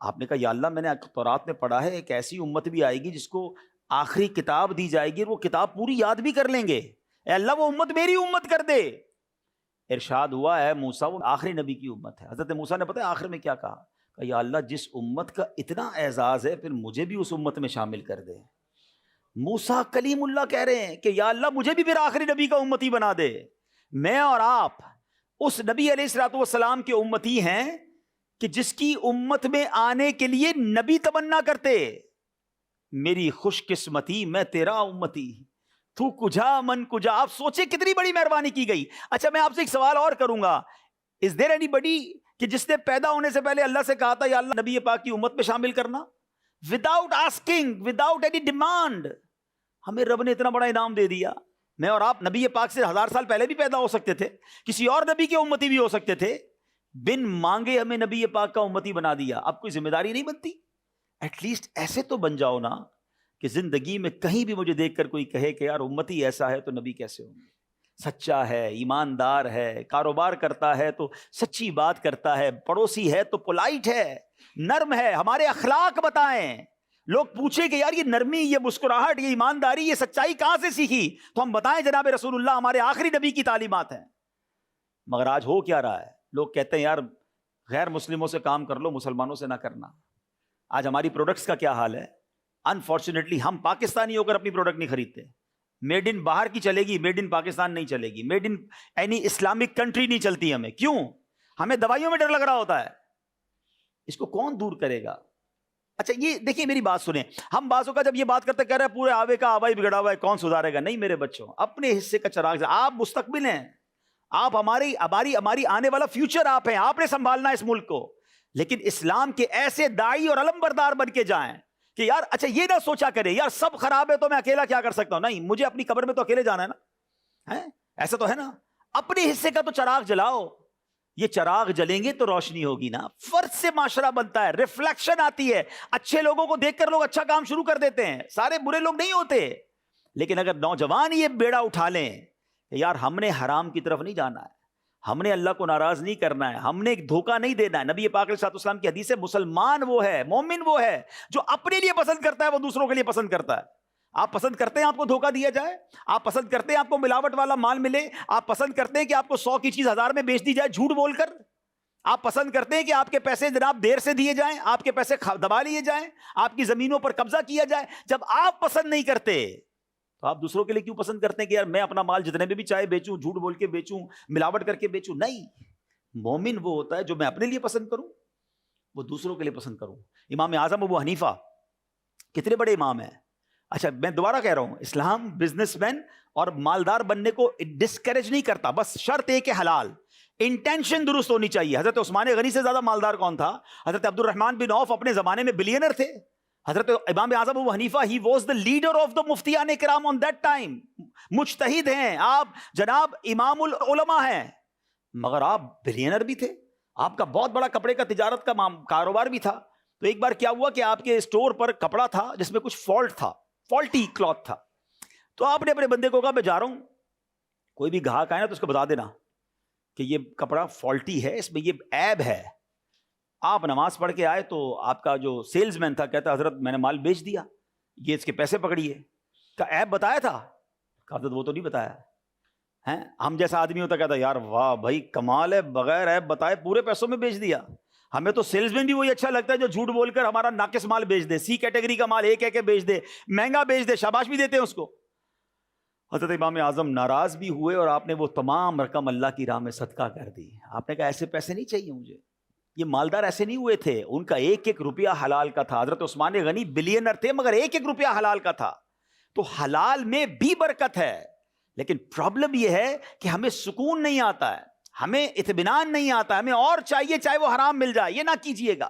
آپ نے کہا یا اللہ میں نے تورات میں پڑھا ہے ایک ایسی امت بھی آئے گی جس کو آخری کتاب دی جائے گی اور وہ کتاب پوری یاد بھی کر لیں گے، اے اللہ وہ امت میری امت کر دے۔ ارشاد ہوا ہے موسیٰ وہ آخری نبی کی امت ہے۔ حضرت موسیٰ نے پتہ ہے آخر میں کیا کہا کہ یا اللہ جس امت کا اتنا اعزاز ہے پھر مجھے بھی اس امت میں شامل کر دے۔ موسیٰ کلیم اللہ کہہ رہے ہیں کہ یا اللہ مجھے بھی پھر آخری نبی کا امتی بنا دے۔ میں اور آپ اس نبی علیہ الصلوۃ والسلام کے امتی ہیں کہ جس کی امت میں آنے کے لیے نبی تمنا کرتے، میری خوش قسمتی میں تیرا امتی، تو کجا من کجا۔ آپ سوچیں کتنی بڑی مہربانی کی گئی۔ اچھا میں آپ سے ایک سوال اور کروں گا، از دیر اینی بڈی کہ جس نے پیدا ہونے سے پہلے اللہ سے کہا تھا یا اللہ نبی پاک کی امت میں شامل کرنا، without asking, without any demand? ہمیں رب نے اتنا بڑا انعام دے دیا۔ میں اور آپ نبی پاک سے 1000 سال پہلے بھی پیدا ہو سکتے تھے، کسی اور نبی کے امتی بھی ہو سکتے تھے، بن مانگے ہمیں نبی پاک کا امتی بنا دیا۔ اب کوئی ذمہ داری نہیں بنتی؟ ایٹ لیسٹ ایسے تو بن جاؤ نا کہ زندگی میں کہیں بھی مجھے دیکھ کر کوئی کہے کہ یار امتی ایسا ہے تو نبی کیسے ہوں گے؟ سچا ہے، ایماندار ہے، کاروبار کرتا ہے تو سچی بات کرتا ہے، پڑوسی ہے تو پولائٹ ہے، نرم ہے۔ ہمارے اخلاق بتائیں، لوگ پوچھیں کہ یار یہ نرمی، یہ مسکراہٹ، یہ ایمانداری، یہ سچائی کہاں سے سیکھی؟ تو ہم بتائیں جناب رسول اللہ ہمارے آخری نبی کی تعلیمات ہیں۔ مگر آج ہو کیا رہا ہے؟ لوگ کہتے ہیں یار غیر مسلموں سے کام کر لو، مسلمانوں سے نہ کرنا۔ آج ہماری پروڈکٹس کا کیا حال ہے؟ انفارچونیٹلی ہم پاکستانی ہو کر اپنی پروڈکٹ نہیں خریدتے۔ میڈ ان باہر کی چلے گی، میڈ ان پاکستان نہیں چلے گی، made in any Islamic country نہیں چلتی ہمیں۔ کیوں؟ ہمیں دوائیوں میں ڈر لگ رہا ہوتا ہے۔ اس کو کون دور کرے گا؟ اچھا یہ دیکھیے میری بات سنیں، ہم بعضوں کا جب یہ بات کرتے کہہ رہے ہیں پورے آوے کا آبائی بگڑا ہوا ہے کون سدھارے گا؟ نہیں میرے بچوں، اپنے حصے کا چراغ، آپ مستقبل ہیں، آپ ہماری آنے والا فیوچر آپ ہیں، آپ نے سنبھالنا اس ملک کو۔ لیکن اسلام کے ایسے داعی اور علم بردار بن کے جائیں کہ یار اچھا یہ نہ سوچا کرے یار سب خراب ہے تو میں اکیلا کیا کر سکتا ہوں؟ نہیں، مجھے اپنی قبر میں تو اکیلے جانا ہے نا، ایسا تو ہے نا؟ اپنے حصے کا تو چراغ جلاؤ۔ یہ چراغ جلیں گے تو روشنی ہوگی نا۔ فرد سے معاشرہ بنتا ہے، ریفلیکشن آتی ہے، اچھے لوگوں کو دیکھ کر لوگ اچھا کام شروع کر دیتے ہیں، سارے برے لوگ نہیں ہوتے۔ لیکن اگر نوجوان یہ بیڑا اٹھا لیں کہ یار ہم نے حرام کی طرف نہیں جانا ہے، ہم نے اللہ کو ناراض نہیں کرنا ہے، ہم نے ایک دھوکہ نہیں دینا ہے۔ نبی پاک علیہ السلام کی حدیث ہے مسلمان وہ ہے، مومن وہ ہے جو اپنے لیے پسند کرتا ہے وہ دوسروں کے لیے پسند کرتا ہے۔ آپ پسند کرتے ہیں آپ کو دھوکہ دیا جائے؟ آپ پسند کرتے ہیں آپ کو ملاوٹ والا مال ملے؟ آپ پسند کرتے ہیں کہ آپ کو 100 کی چیز 1000 میں بیچ دی جائے جھوٹ بول کر؟ آپ پسند کرتے ہیں کہ آپ کے پیسے جناب دیر سے دیے جائیں، آپ کے پیسے دبا لیے جائیں، آپ کی زمینوں پر قبضہ کیا جائے؟ جب آپ پسند نہیں کرتے تو آپ دوسروں کے لیے کیوں پسند کرتے ہیں کہ یار میں اپنا مال جتنے میں بھی چاہے بیچوں، جھوٹ بول کے بیچوں، ملاوٹ کر کے بیچوں؟ نہیں، مومن وہ ہوتا ہے جو میں اپنے لیے پسند کروں وہ دوسروں کے لیے پسند کروں۔ امام اعظم ابو حنیفہ کتنے بڑے امام ہیں۔ اچھا میں دوبارہ کہہ رہا ہوں، اسلام بزنس مین اور مالدار بننے کو ڈسکریج نہیں کرتا، بس شرط ہے کہ حلال، انٹینشن درست ہونی چاہیے۔ حضرت عثمان غنی سے زیادہ مالدار کون تھا؟ حضرت عبد الرحمن بن عوف اپنے زمانے میں بلینر تھے۔ حضرت Imam Azam Abu Hanifa he was the leader of the مفتیان کرام آن دیٹ ٹائم، مجتہد ہیں آپ، جناب امام العلماء ہیں، مگر آپ بلینر بھی تھے، آپ کا بہت بڑا کپڑے کا تجارت کا کاروبار بھی تھا۔ تو ایک بار کیا ہوا کہ آپ کے اسٹور پر کپڑا تھا جس میں کچھ فالٹ تھا، فالٹی کلاتھ تھا، تو آپ نے اپنے بندے کو کہا میں جا رہا ہوں، کوئی بھی گاہک آئے نا تو اس کو بتا دینا کہ یہ کپڑا فالٹی ہے، اس میں یہ عیب ہے۔ آپ نماز پڑھ کے آئے تو آپ کا جو سیلز مین تھا کہتا حضرت میں نے مال بیچ دیا، یہ اس کے پیسے پکڑیے۔ کا عیب بتایا تھا؟ کہا حضرت وہ تو نہیں بتایا ہے۔ ہم جیسا آدمی ہوتا کہتا یار واہ بھائی کمال ہے، بغیر عیب بتائے پورے پیسوں میں بیچ دیا۔ ہمیں تو سیلز مین بھی وہی اچھا لگتا ہے جو جھوٹ بول کر ہمارا ناقص مال بیچ دے، سی کیٹیگری کا مال ایک ایک بیچ دے، مہنگا بیچ دے، شاباش بھی دیتے ہیں اس کو۔ حضرت امام اعظم ناراض بھی ہوئے اور آپ نے وہ تمام رقم اللہ کی راہ میں صدقہ کر دی۔ آپ نے کہا ایسے پیسے نہیں چاہیے مجھے۔ یہ مالدار ایسے نہیں ہوئے تھے، ان کا ایک ایک روپیہ حلال کا تھا۔ حضرت عثمان غنی بلینر تھے مگر ایک ایک روپیہ حلال کا تھا۔ تو حلال میں بھی برکت ہے، لیکن پرابلم یہ ہے کہ ہمیں سکون نہیں آتا ہے، ہمیں اطمینان نہیں آتا، ہمیں اور چاہیے چاہے وہ حرام مل جائے۔ یہ نہ کیجئے گا۔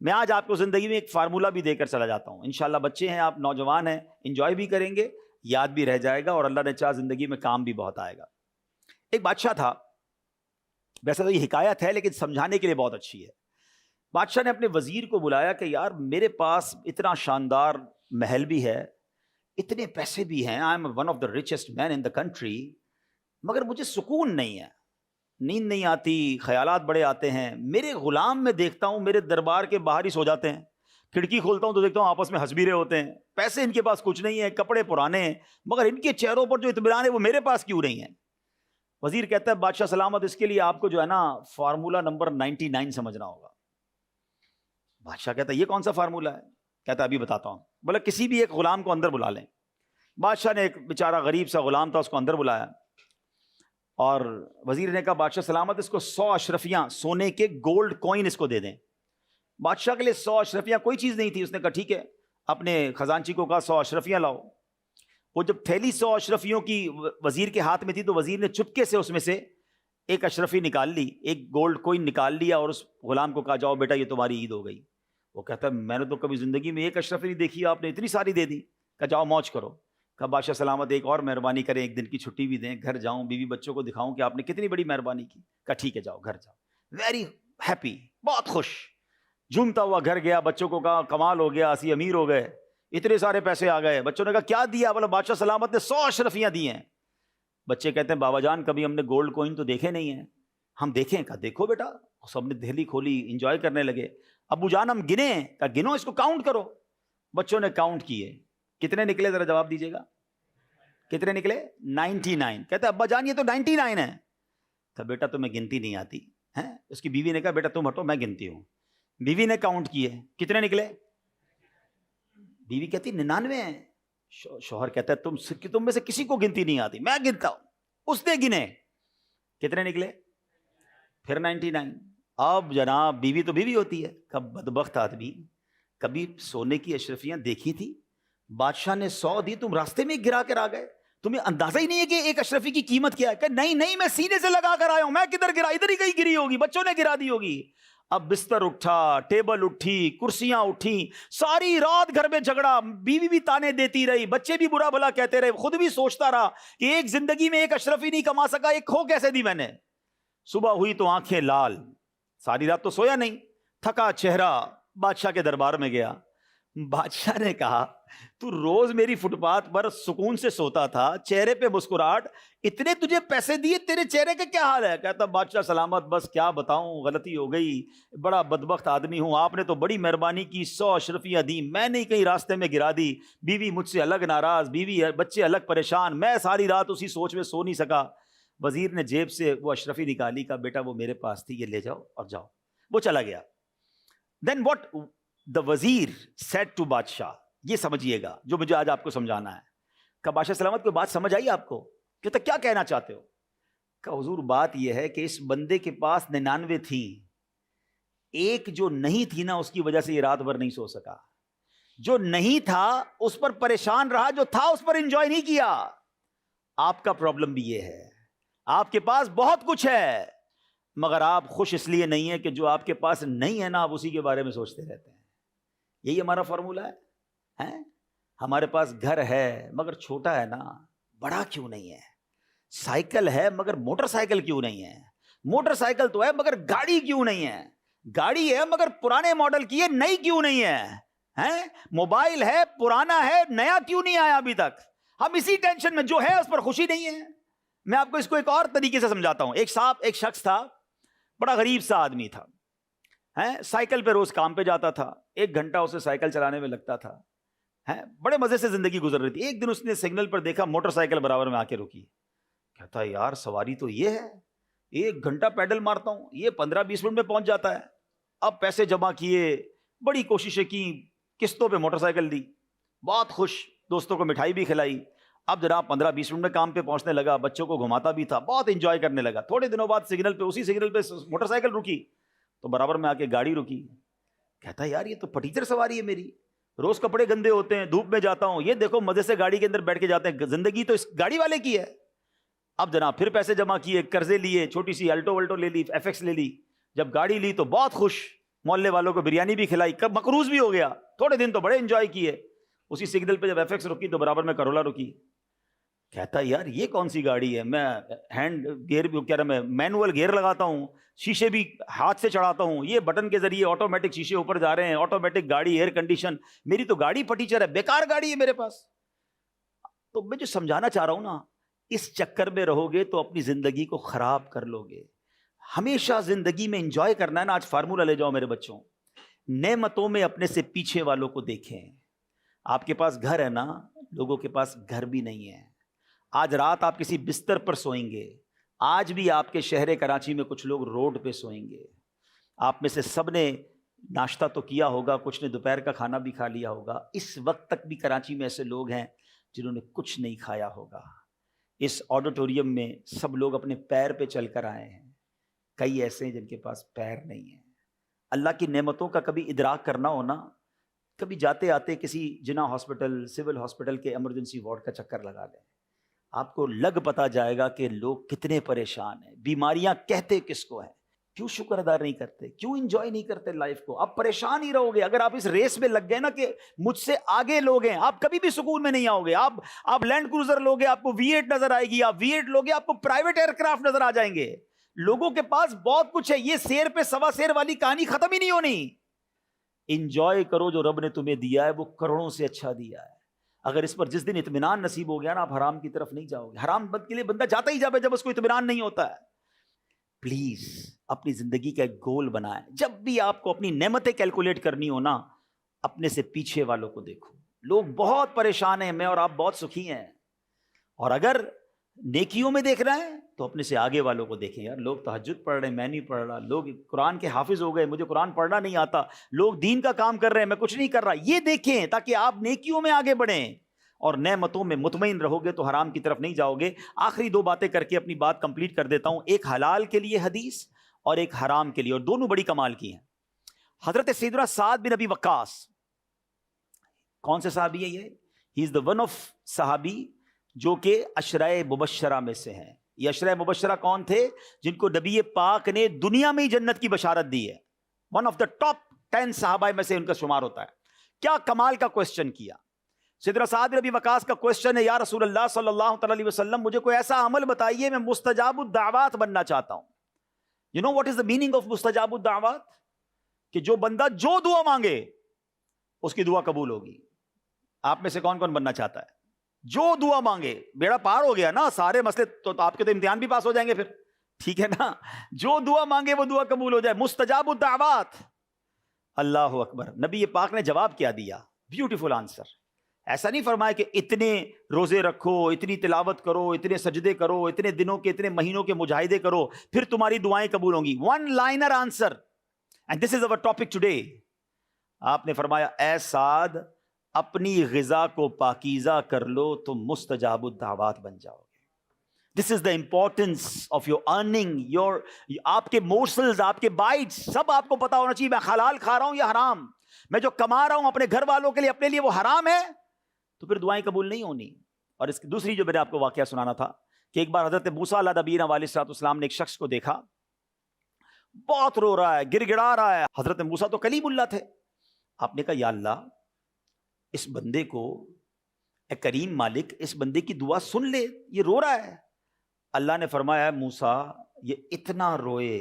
میں آج آپ کو زندگی میں ایک فارمولہ بھی دے کر چلا جاتا ہوں، انشاءاللہ بچے ہیں آپ، نوجوان ہیں، انجوائے بھی کریں گے، یاد بھی رہ جائے گا، اور اللہ نے چاہا زندگی میں کام بھی بہت آئے گا۔ ایک بادشاہ تھا، ویسے تو یہ حکایت ہے لیکن سمجھانے کے لیے بہت اچھی ہے۔ بادشاہ نے اپنے وزیر کو بلایا کہ یار میرے پاس اتنا شاندار محل بھی ہے، اتنے پیسے بھی ہیں، I am one of the richest man in the country, مگر مجھے سکون نہیں ہے، نیند نہیں آتی، خیالات بڑے آتے ہیں. میرے غلام میں دیکھتا ہوں میرے دربار کے باہر ہی سو جاتے ہیں. کھڑکی کھولتا ہوں تو دیکھتا ہوں آپس میں ہنس بھی رہے ہوتے ہیں. پیسے ان کے پاس کچھ نہیں ہے، کپڑے پرانے ہیں، مگر ان کے چہروں پر جو اطمینان ہے وہ میرے پاس کیوں نہیں ہے؟ وزیر کہتا ہے بادشاہ سلامت، اس کے لیے آپ کو جو ہے نا فارمولا نمبر 99 سمجھنا ہوگا. بادشاہ کہتا ہے یہ کون سا فارمولا ہے؟ کہتا ہے ابھی بتاتا ہوں. بولا کسی بھی ایک غلام کو اندر بلا لیں. بادشاہ نے ایک بیچارہ غریب سا غلام تھا، اس کو اندر بلایا اور وزیر نے کہا بادشاہ سلامت اس کو 100 اشرفیاں سونے کے گولڈ کوئن اس کو دے دیں. بادشاہ کے لیے 100 اشرفیاں کوئی چیز نہیں تھی. اس نے کہا ٹھیک ہے، اپنے خزانچی کو کہا 100 اشرفیاں لاؤ. وہ جب تھیلی 100 اشرفیوں کی وزیر کے ہاتھ میں تھی تو وزیر نے چپکے سے اس میں سے ایک اشرفی نکال لی، ایک گولڈ کوئن نکال لیا اور اس غلام کو کہا جاؤ بیٹا یہ تمہاری عید ہو گئی. وہ کہتا ہے میں نے تو کبھی زندگی میں ایک اشرفی نہیں دیکھی، آپ نے اتنی ساری دے دی. کہا جاؤ موج کرو. کہا بادشاہ سلامت ایک اور مہربانی کریں، ایک دن کی چھٹی بھی دیں، گھر جاؤں بیوی بچوں کو دکھاؤں کہ آپ نے کتنی بڑی مہربانی کی. کہا ٹھیک ہے جاؤ گھر جاؤ. ویری ہیپی، بہت خوش، جھومتا ہوا گھر گیا. بچوں کو کہا کمال ہو گیا، اسی امیر ہو گئے، اتنے سارے پیسے آ گئے. بچوں نے کہا کیا دیا؟ بولا بادشاہ سلامت نے 100 اشرفیاں دی ہیں. بچے کہتے ہیں بابا جان کبھی ہم نے گولڈ کوئن تو دیکھے نہیں ہیں. ہم دیکھیں؟ کہا دیکھو بیٹا. سب نے دہلی کھولی، انجوائے کرنے لگے. ابو جان ہم گنیں؟ کہا گنو، اس کو کاؤنٹ کرو. بچوں نے کاؤنٹ کیے. کتنے نکلے ذرا جواب دیجیے گا؟ کتنے نکلے؟ 99. کہتے ابا جان یہ تو 99 ہے. کہا بیٹا تمہیں گنتی نہیں آتی ہے. اس کی بیوی نے کہا بیٹا تم ہٹو میں گنتی ہوں. بیوی نے کاؤنٹ کیے، کتنے نکلے؟ بیوی کہتی 99 ہیں. شوہر کہتا ہے تم میں سے کسی کو گنتی نہیں آتی، میں گنتا ہوں. اس نے گنے، کتنے نکلے؟ پھر 99. اب جناب بیوی تو بیوی ہوتی ہے. کب بدبخت آدمی، کبھی سونے کی اشرفیاں دیکھی تھی؟ بادشاہ نے 100 دی، تم راستے میں گرا کر آ گئے. تمہیں اندازہ ہی نہیں ہے کہ ایک اشرفی کی قیمت کیا ہے؟ کہ نہیں میں سینے سے لگا کر آیا ہوں، میں کدھر گرا؟ ادھر ہی کہیں گری ہوگی، بچوں نے گرا دی ہوگی. اب بستر اٹھا، ٹیبل اٹھی، کرسیاں اٹھی، ساری رات گھر میں جھگڑا. بیوی بھی تانے دیتی رہی، بچے بھی برا بھلا کہتے رہے، خود بھی سوچتا رہا کہ ایک زندگی میں ایک اشرفی نہیں کما سکا، ایک کھو کیسے دی میں نے. صبح ہوئی تو آنکھیں لال، ساری رات تو سویا نہیں، تھکا چہرہ. بادشاہ کے دربار میں گیا. بادشاہ نے کہا تو روز میری فٹ پاتھ پر سکون سے سوتا تھا، چہرے پہ مسکراہٹ، اتنے تجھے پیسے دیے، تیرے چہرے کا کیا حال ہے؟ کہتا بادشاہ سلامت بس کیا بتاؤں، غلطی ہو گئی، بڑا بدبخت آدمی ہوں، آپ نے تو بڑی مہربانی کی، 100 اشرفیاں دی، میں نے کہیں راستے میں گرا دی. بیوی مجھ سے الگ ناراض، بیوی بچے الگ پریشان، میں ساری رات اسی سوچ میں سو نہیں سکا. وزیر نے جیب سے وہ اشرفی نکالی، کا بیٹا وہ میرے پاس تھی، یہ لے جاؤ اور جاؤ. وہ چلا گیا. دین واٹ دا وزیر سیڈ ٹو بادشاہ، یہ سمجھیے گا جو مجھے آج آپ کو سمجھانا ہے. کہ بادشاہ سلامت کوئی بات سمجھ آئی آپ کو؟ کہتا کیا کہنا چاہتے ہو؟ کہ حضور بات یہ ہے کہ اس بندے کے پاس 99 تھی، ایک جو نہیں تھی نا اس کی وجہ سے یہ رات بھر نہیں سو سکا. جو نہیں تھا اس پر پریشان رہا، جو تھا اس پر انجوائے نہیں کیا. آپ کا پرابلم بھی یہ ہے، آپ کے پاس بہت کچھ ہے مگر آپ خوش اس لیے نہیں ہے کہ جو آپ کے پاس نہیں ہے نا آپ اسی کے بارے میں سوچتے رہتے ہیں. یہی ہمارا فارمولہ ہے. ہمارے پاس گھر ہے مگر چھوٹا ہے نا، بڑا کیوں نہیں ہے؟ سائیکل ہے مگر موٹر سائیکل کیوں نہیں ہے؟ موٹر سائیکل تو ہے مگر گاڑی کیوں نہیں ہے؟ گاڑی ہے مگر پرانے ماڈل کی ہے، نئی کیوں نہیں ہے؟ موبائل ہے پرانا ہے، نیا کیوں نہیں آیا ابھی تک؟ ہم اسی ٹینشن میں، جو ہے اس پر خوشی نہیں ہے. میں آپ کو اس کو ایک اور طریقے سے سمجھاتا ہوں. ایک شخص تھا، بڑا غریب سا آدمی تھا، سائیکل پہ روز کام پہ جاتا تھا، 1 گھنٹہ اسے سائیکل چلانے میں لگتا تھا، بڑے مزے سے زندگی گزر رہی تھی. ایک دن اس نے سگنل پر دیکھا موٹر سائیکل برابر میں آ کے رکی. کہتا یار سواری تو یہ ہے، 1 گھنٹہ پیڈل مارتا ہوں، یہ 15-20 منٹ میں پہنچ جاتا ہے. اب پیسے جمع کیے، بڑی کوششیں کی، قسطوں پہ موٹر سائیکل دی، بہت خوش، دوستوں کو مٹھائی بھی کھلائی. اب جناب 15-20 منٹ میں کام پہ پہنچنے لگا، بچوں کو گھماتا بھی تھا، بہت انجوائے کرنے لگا. تھوڑے دنوں بعد سگنل پہ، اسی سگنل پہ موٹر سائیکل رکی تو برابر میں آ کے گاڑی رکی. کہتا یار یہ تو پٹیچر سواری ہے میری، روز کپڑے گندے ہوتے ہیں، دھوپ میں جاتا ہوں، یہ دیکھو مزے سے گاڑی کے اندر بیٹھ کے جاتے ہیں، زندگی تو اس گاڑی والے کی ہے. اب جناب پھر پیسے جمع کیے، قرضے لیے، چھوٹی سی الٹو ولٹو لے لی، ایف ایکس لے لی. جب گاڑی لی تو بہت خوش، محلے والوں کو بریانی بھی کھلائی، مقروض بھی ہو گیا. تھوڑے دن تو بڑے انجوائے کیے. اسی سگنل پہ جب ایف ایکس رکی تو برابر میں کرولا رکی. کہتا یار یہ کون سی گاڑی ہے، میں ہینڈ گیئر بھی کہہ رہا، میں مینول گیئر لگاتا ہوں، شیشے بھی ہاتھ سے چڑھاتا ہوں، یہ بٹن کے ذریعے آٹومیٹک شیشے اوپر جا رہے ہیں، آٹومیٹک گاڑی، ایئر کنڈیشن، میری تو گاڑی پٹیچر ہے، بیکار گاڑی ہے میرے پاس. تو میں جو سمجھانا چاہ رہا ہوں نا، اس چکر میں رہو گے تو اپنی زندگی کو خراب کر لو گے. ہمیشہ زندگی میں انجوائے کرنا ہے نا. آج فارمولہ لے جاؤ میرے بچوں, نعمتوں میں اپنے سے پیچھے والوں کو دیکھیں. آپ کے پاس گھر ہے نا, لوگوں کے پاس گھر بھی نہیں ہے. آج رات آپ کسی بستر پر سوئیں گے, آج بھی آپ کے شہر کراچی میں کچھ لوگ روڈ پہ سوئیں گے. آپ میں سے سب نے ناشتہ تو کیا ہوگا, کچھ نے دوپہر کا کھانا بھی کھا لیا ہوگا. اس وقت تک بھی کراچی میں ایسے لوگ ہیں جنہوں نے کچھ نہیں کھایا ہوگا. اس آڈیٹوریم میں سب لوگ اپنے پیر پہ چل کر آئے ہیں, کئی ایسے ہیں جن کے پاس پیر نہیں ہیں. اللہ کی نعمتوں کا کبھی ادراک کرنا ہونا, کبھی جاتے آتے کسی جنا ہاسپٹل, سول ہاسپٹل کے ایمرجنسی وارڈ کا چکر لگا لیں, آپ کو لگ پتا جائے گا کہ لوگ کتنے پریشان ہیں. بیماریاں کہتے کس کو ہیں, کیوں شکر ادا نہیں کرتے, کیوں انجوائے نہیں کرتے لائف کو. آپ پریشان ہی رہو گے. اگر آپ اس ریس میں لگ گئے نا کہ مجھ سے آگے لوگ ہیں, آپ کبھی بھی سکون میں نہیں آؤ گے. آپ لینڈ کروزر لوگے, آپ کو V8 نظر آئے گی, آپ V8 لوگے, آپ کو پرائیویٹ ایئر کرافٹ نظر آ جائیں گے. لوگوں کے پاس بہت کچھ ہے. یہ سیر پہ سوا سیر والی کہانی ختم ہی نہیں ہونی. انجوائے کرو جو رب نے تمہیں دیا ہے, وہ کروڑوں سے اچھا دیا ہے. اگر اس پر جس دن اطمینان نصیب ہو گیا نا, آپ حرام کی طرف نہیں جاؤ گے. حرام بد کے لیے بندہ جاتا ہی جب اس کو اطمینان نہیں ہوتا ہے. پلیز اپنی زندگی کا ایک گول بنائیں. جب بھی آپ کو اپنی نعمتیں کیلکولیٹ کرنی ہو نا, اپنے سے پیچھے والوں کو دیکھو. لوگ بہت پریشان ہیں, میں اور آپ بہت سخی ہیں. اور اگر نیکیوں میں دیکھ رہے ہیں تو اپنے سے آگے والوں کو دیکھیں. یار لوگ تہجد پڑھ رہے ہیں, میں نہیں پڑھ رہا. لوگ قرآن کے حافظ ہو گئے, مجھے قرآن پڑھنا نہیں آتا. لوگ دین کا کام کر رہے ہیں, میں کچھ نہیں کر رہا. یہ دیکھیں تاکہ آپ نیکیوں میں آگے بڑھیں اور نعمتوں میں مطمئن رہو گے تو حرام کی طرف نہیں جاؤ گے. آخری دو باتیں کر کے اپنی بات کمپلیٹ کر دیتا ہوں. ایک حلال کے لیے حدیث اور ایک حرام کے لیے, اور دونوں بڑی کمال کی ہیں. حضرت سیدنا سعد بن ابی وقاص, کون سے صحابی ہے یہ؟ ہی از دا ون آف صحابی جو کہ عشرۂ مبشرہ میں سے ہیں. یہ عشرۂ مبشرہ کون تھے؟ جن کو نبی پاک نے دنیا میں ہی جنت کی بشارت دی ہے. ون آف دا ٹاپ 10 صحابہ میں سے ان کا شمار ہوتا ہے. کیا کمال کا کوشچن کیا. سیدنا سعد بن ابی وقاص کا کوشچن ہے, یا رسول اللہ صلی اللہ تعالی علیہ وسلم, مجھے کوئی ایسا عمل بتائیے, میں مستجاب الدعوات بننا چاہتا ہوں. You know what is the meaning of مستجاب الدعوات؟ کہ جو بندہ جو دعا مانگے اس کی دعا قبول ہوگی. آپ میں سے کون کون بننا چاہتا ہے؟ جو دعا مانگے, بیڑا پار ہو گیا نا, سارے مسئلے تو آپ کے تو امتحان بھی پاس ہو جائیں گے پھر, ٹھیک ہے نا. جو دعا مانگے وہ دعا قبول ہو جائے. مستجاب الدعوات. اللہ اکبر. نبی پاک نے جواب کیا دیا؟ Beautiful answer. ایسا نہیں فرمایا کہ اتنے روزے رکھو, اتنی تلاوت کرو, اتنے سجدے کرو, اتنے دنوں کے اتنے مہینوں کے مجاہدے کرو, پھر تمہاری دعائیں قبول ہوں گی. One liner answer, and this is our topic today. آپ نے فرمایا, اے سعد اپنی غذا کو پاکیزہ کر لو تو مستجاب الدعوات بن جاؤ گے. This is the importance of your earning. آپ کے مورسلز, آپ کے بائٹس, سب آپ کو پتا ہونا چاہیے. میں حلال کھا رہا ہوں یا حرام, میں جو کما رہا ہوں اپنے گھر والوں کے لیے, اپنے لیے, وہ حرام ہے, تو پھر دعائیں قبول نہیں ہونی. اور اس کی دوسری جو میں نے آپ کو واقعہ سنانا تھا کہ ایک بار حضرت موسیٰ علیہ نبینا علیہ الصلوۃ والسلام نے ایک شخص کو دیکھا, بہت رو رہا ہے, گر گڑا رہا ہے. حضرت موسیٰ تو کلیم اللہ تھے. آپ نے کہا, یا اللہ اس بندے کو, اے کریم مالک, اس بندے کی دعا سن لے, یہ رو رہا ہے. اللہ نے فرمایا, موسیٰ یہ اتنا روئے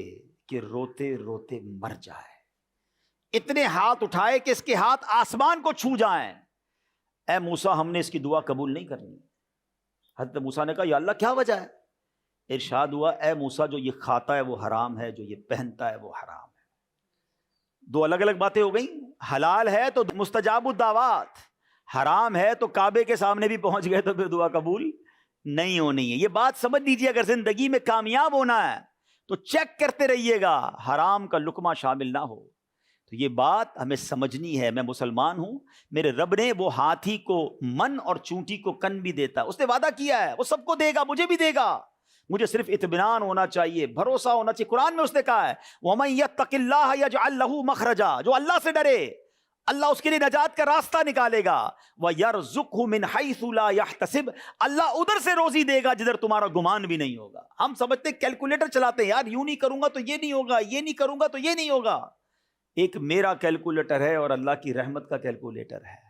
کہ روتے روتے مر جائے, اتنے ہاتھ اٹھائے کہ اس کے ہاتھ آسمان کو چھو جائیں. اے موسیٰ ہم نے اس کی دعا قبول نہیں کرنی. حضرت موسیٰ نے کہا, یا اللہ کیا وجہ ہے؟ ارشاد ہوا, اے موسیٰ جو یہ کھاتا ہے وہ حرام ہے, جو یہ پہنتا ہے وہ حرام ہے. دو الگ الگ باتیں ہو گئیں. حلال ہے تو مستجاب الدعوات, حرام ہے تو کعبے کے سامنے بھی پہنچ گئے تو پھر دعا قبول نہیں ہونی ہے. یہ بات سمجھ لیجیے, اگر زندگی میں کامیاب ہونا ہے تو چیک کرتے رہیے گا حرام کا لقمہ شامل نہ ہو. تو یہ بات ہمیں سمجھنی ہے. میں مسلمان ہوں, میرے رب نے وہ ہاتھی کو من اور چونٹی کو کن بھی دیتا. اس نے وعدہ کیا ہے, وہ سب کو دے گا, مجھے بھی دے گا. مجھے صرف اطمینان ہونا چاہیے, بھروسہ ہونا چاہیے. قرآن میں اس نے کہا ہے, وَمَن يَتَّقِ اللَّهَ يَجْعَل لَّهُ مَخْرَجًا, جو اللہ سے ڈرے اللہ اس کے لیے نجات کا راستہ نکالے گا. وَيَرْزُقْهُ مِنْ حَيْثُ لَا يَحْتَسِبْ, اللہ ادھر سے روزی دے گا جدھر تمہارا گمان بھی نہیں ہوگا. ہم سمجھتے کیلکولیٹر چلاتے ہیں, یار یوں نہیں کروں گا تو یہ نہیں ہوگا, یہ نہیں کروں گا تو یہ نہیں ہوگا. ایک میرا کیلکولیٹر ہے اور اللہ کی رحمت کا کیلکولیٹر ہے.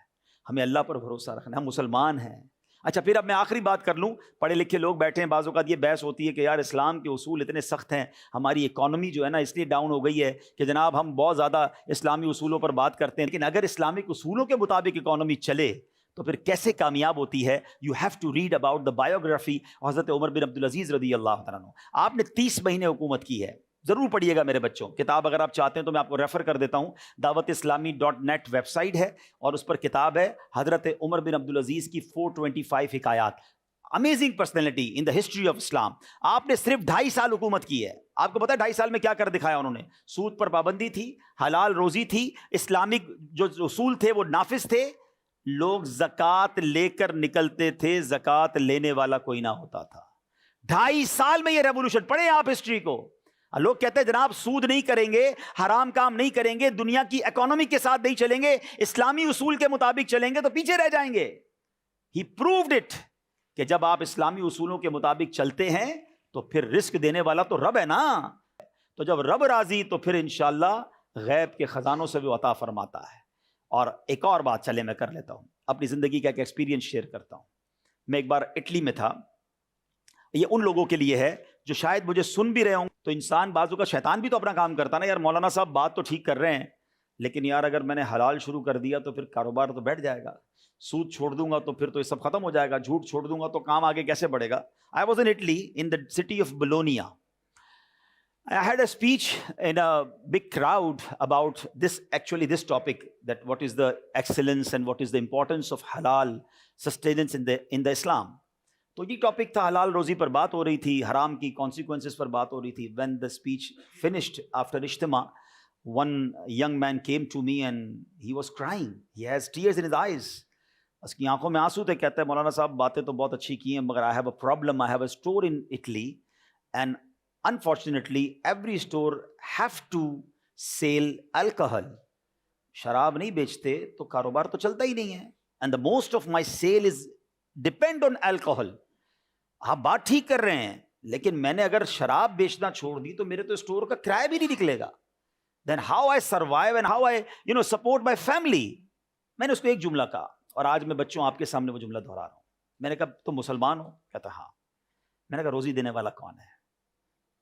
ہمیں اللہ پر بھروسہ رکھنا. ہم مسلمان ہیں. اچھا پھر اب میں آخری بات کر لوں. پڑھے لکھے لوگ بیٹھے ہیں, بعض اوقات یہ بحث ہوتی ہے کہ یار اسلام کے اصول اتنے سخت ہیں, ہماری اکانومی جو ہے نا اس لیے ڈاؤن ہو گئی ہے کہ جناب ہم بہت زیادہ اسلامی اصولوں پر بات کرتے ہیں. لیکن اگر اسلامک اصولوں کے مطابق اکانومی چلے تو پھر کیسے کامیاب ہوتی ہے؟ You have to read about the biography حضرت عمر بن عبدالعزیز رضی اللہ تعالیٰ عنہ. آپ نے 30 مہینے حکومت کی ہے. ضرور پڑھیے گا میرے بچوں. کتاب اگر آپ چاہتے ہیں تو میں آپ کو ریفر کر دیتا ہوں. dawat-islami.net ویب سائٹ ہے اور اس پر کتاب ہے حضرت عمر بن عبدالعزیز کی 425 حکایات. Amazing personality in the history of Islam. آپ نے صرف 2.5 سال حکومت کی ہے. آپ کو پتا ہے 2.5 سال میں کیا کر دکھایا انہوں نے؟ سود پر پابندی تھی, حلال روزی تھی, اسلامک جو اصول تھے وہ نافذ تھے, لوگ زکوٰۃ لے کر نکلتے تھے, زکوٰۃ لینے والا کوئی نہ ہوتا تھا. 2.5 سال میں یہ ریولوشن. پڑھیں آپ ہسٹری کو. لوگ کہتے ہیں جناب سود نہیں کریں گے, حرام کام نہیں کریں گے, دنیا کی اکانومی کے ساتھ نہیں چلیں گے, اسلامی اصول کے مطابق چلیں گے تو پیچھے رہ جائیں گے. ہی پرووڈ اٹ کہ جب آپ اسلامی اصولوں کے مطابق چلتے ہیں تو پھر رزق دینے والا تو رب ہے نا. تو جب رب راضی تو پھر انشاءاللہ غیب کے خزانوں سے بھی عطا فرماتا ہے. اور ایک اور بات چلے میں کر لیتا ہوں, اپنی زندگی کا ایک ایکسپیرینس شیئر کرتا ہوں. میں ایک بار اٹلی میں تھا. یہ ان لوگوں کے لیے ہے جو شاید مجھے سن بھی رہے ہوں. تو انسان بازو کا شیطان بھی تو اپنا کام کرتا نا, یار مولانا صاحب بات تو ٹھیک کر رہے ہیں لیکن یار اگر میں نے حلال شروع کر دیا تو پھر کاروبار تو بیٹھ جائے گا, سود چھوڑ دوں گا تو پھر تو یہ سب ختم ہو جائے گا, جھوٹ چھوڑ دوں گا تو کام آگے کیسے بڑھے گا. I was in Italy in the city of Bologna. I had a speech in a big crowd about this topic, that what is the excellence and what is the importance of halal sustenance in the Islam. تو یہ topic تھا, حلال روزی پر بات ہو رہی تھی, حرام کی کانسیکوینسز پر بات ہو رہی تھی. When the speech finished after اجتماع, one young man came to me and he was crying. He has tears in his eyes. اس کی آنکھوں میں آنسو تھے. کہتے ہیں مولانا صاحب باتیں تو بہت اچھی کی ہیں مگر I have a problem. I have a store in Italy and unfortunately every store have to sell alcohol. شراب نہیں بیچتے تو کاروبار تو چلتا ہی نہیں ہے. And the most of my sale is depend on alcohol. آپ بات ٹھیک کر رہے ہیں لیکن میں نے اگر شراب بیچنا چھوڑ دی تو میرے تو اسٹور کا کرایہ بھی نہیں نکلے گا. Then how I survive and how I support my family. میں نے اس کو ایک جملہ کہا اور آج میں بچوں آپ کے سامنے وہ جملہ دہرا رہا ہوں. میں نے کہا تم مسلمان ہو؟ کہتا ہاں. میں نے کہا روزی دینے والا کون ہے؟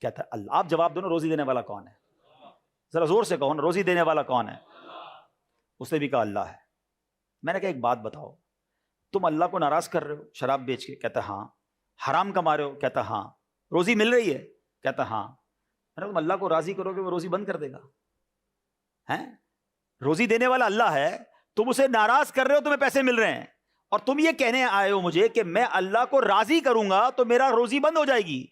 کہتا اللہ. آپ جواب دو نا, روزی دینے والا کون ہے؟ ذرا زور سے کہو نا, روزی دینے والا کون ہے؟ اس نے بھی کہا اللہ ہے. میں نے کہا ایک بات بتاؤ, تم اللہ کو ناراض کر رہے ہو شراب بیچ کے؟ کہتا ہاں. حرام کما رہے ہو؟ کہتا ہاں. روزی مل رہی ہے؟ کہتا ہاں. میں نے تم اللہ کو راضی کرو گے وہ روزی بند کر دے گا؟ ہیں, روزی دینے والا اللہ ہے, تم اسے ناراض کر رہے ہو, تمہیں پیسے مل رہے ہیں اور تم یہ کہنے آئے ہو مجھے کہ میں اللہ کو راضی کروں گا تو میرا روزی بند ہو جائے گی.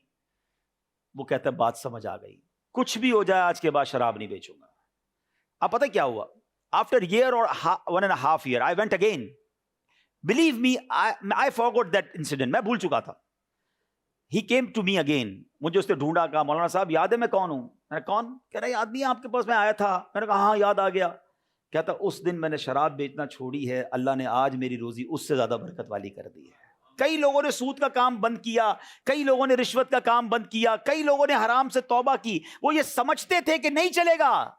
وہ کہتا ہے بات سمجھ آ گئی, کچھ بھی ہو جائے آج کے بعد شراب نہیں بیچوں گا. اب پتہ کیا ہوا؟ After year or 1.5 years I went again. Believe me, I forgot that incident. میں بھول چکا تھا. He came to me again. مجھے اس نے ڈھونڈا, کہا مولانا صاحب یاد ہے میں کون ہوں؟ میں نے کون؟ کہہ رہا یاد نہیں آپ کے پاس میں آیا تھا. میں نے کہا ہاں یاد آ گیا. کہتا اس دن میں نے شراب بیچنا چھوڑی ہے, اللہ نے آج میری روزی اس سے زیادہ برکت والی کر دی ہے. کئی لوگوں نے سود کا کام بند کیا, کئی لوگوں نے رشوت کا کام بند کیا, کئی لوگوں نے حرام سے توبہ کی. وہ یہ سمجھتے تھے کہ نہیں چلے گا,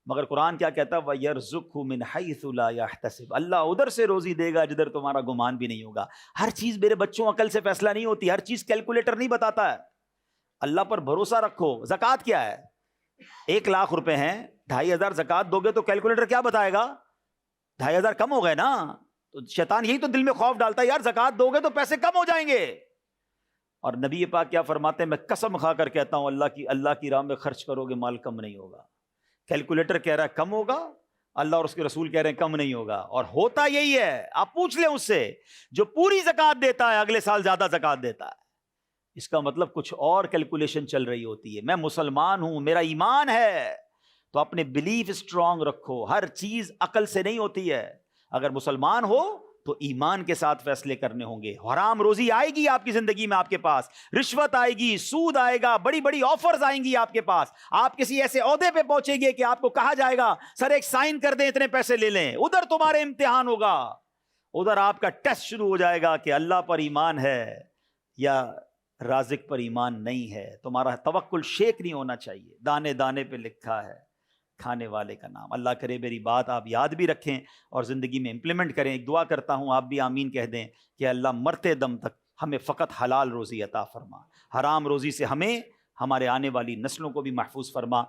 مگر قرآن کیا کہتا ہے وَيَرْزُقْهُ مِنْ حَيْثُ لَا يَحْتَسِبُ. اللہ ادھر سے روزی دے گا جدھر تمہارا گمان بھی نہیں ہوگا. ہر چیز میرے بچوں عقل سے فیصلہ نہیں ہوتی, ہر چیز کیلکولیٹر نہیں بتاتا ہے. اللہ پر بھروسہ رکھو. زکوٰۃ کیا ہے؟ 1 لاکھ روپے ہیں, 2,500 زکوٰۃ دو گے تو کیلکولیٹر کیا بتائے گا؟ 2,500 کم ہو گئے نا. تو شیطان یہی تو دل میں خوف ڈالتا ہے, یار زکوٰۃ دو گے تو پیسے کم ہو جائیں گے. اور نبی پاک کیا فرماتے ہیں, میں قسم کھا کر کہتا ہوں اللہ کی راہ میں خرچ کرو گے مال کم نہیں ہوگا. کیلکولیٹر کہہ رہا ہے کم ہوگا, اللہ اور اس کے رسول کہہ رہے ہیں کم نہیں ہوگا. اور ہوتا یہی ہے. آپ پوچھ لیں اس سے, جو پوری زکوٰۃ دیتا ہے اگلے سال زیادہ زکوٰۃ دیتا ہے. اس کا مطلب کچھ اور کیلکولیشن چل رہی ہوتی ہے. میں مسلمان ہوں, میرا ایمان ہے, تو اپنے بلیف اسٹرانگ رکھو. ہر چیز عقل سے نہیں ہوتی ہے. اگر مسلمان ہو تو ایمان کے ساتھ فیصلے کرنے ہوں گے. حرام روزی آئے گی آپ کی زندگی میں, آپ کے پاس رشوت آئے گی, سود آئے گا, بڑی بڑی آفرز آئیں گی آپ کے پاس. آپ کسی ایسے عہدے پہ پہنچیں گے کہ آپ کو کہا جائے گا سر ایک سائن کر دیں اتنے پیسے لے لیں. ادھر تمہارے امتحان ہوگا, ادھر آپ کا ٹیسٹ شروع ہو جائے گا کہ اللہ پر ایمان ہے یا رازق پر ایمان نہیں ہے. تمہارا توکل شیک نہیں ہونا چاہیے. دانے دانے پہ لکھا ہے کھانے والے کا نام. اللہ کرے میری بات آپ یاد بھی رکھیں اور زندگی میں امپلیمنٹ کریں. ایک دعا کرتا ہوں, آپ بھی آمین کہہ دیں کہ اللہ مرتے دم تک ہمیں فقط حلال روزی عطا فرما, حرام روزی سے ہمیں, ہمارے آنے والی نسلوں کو بھی محفوظ فرما.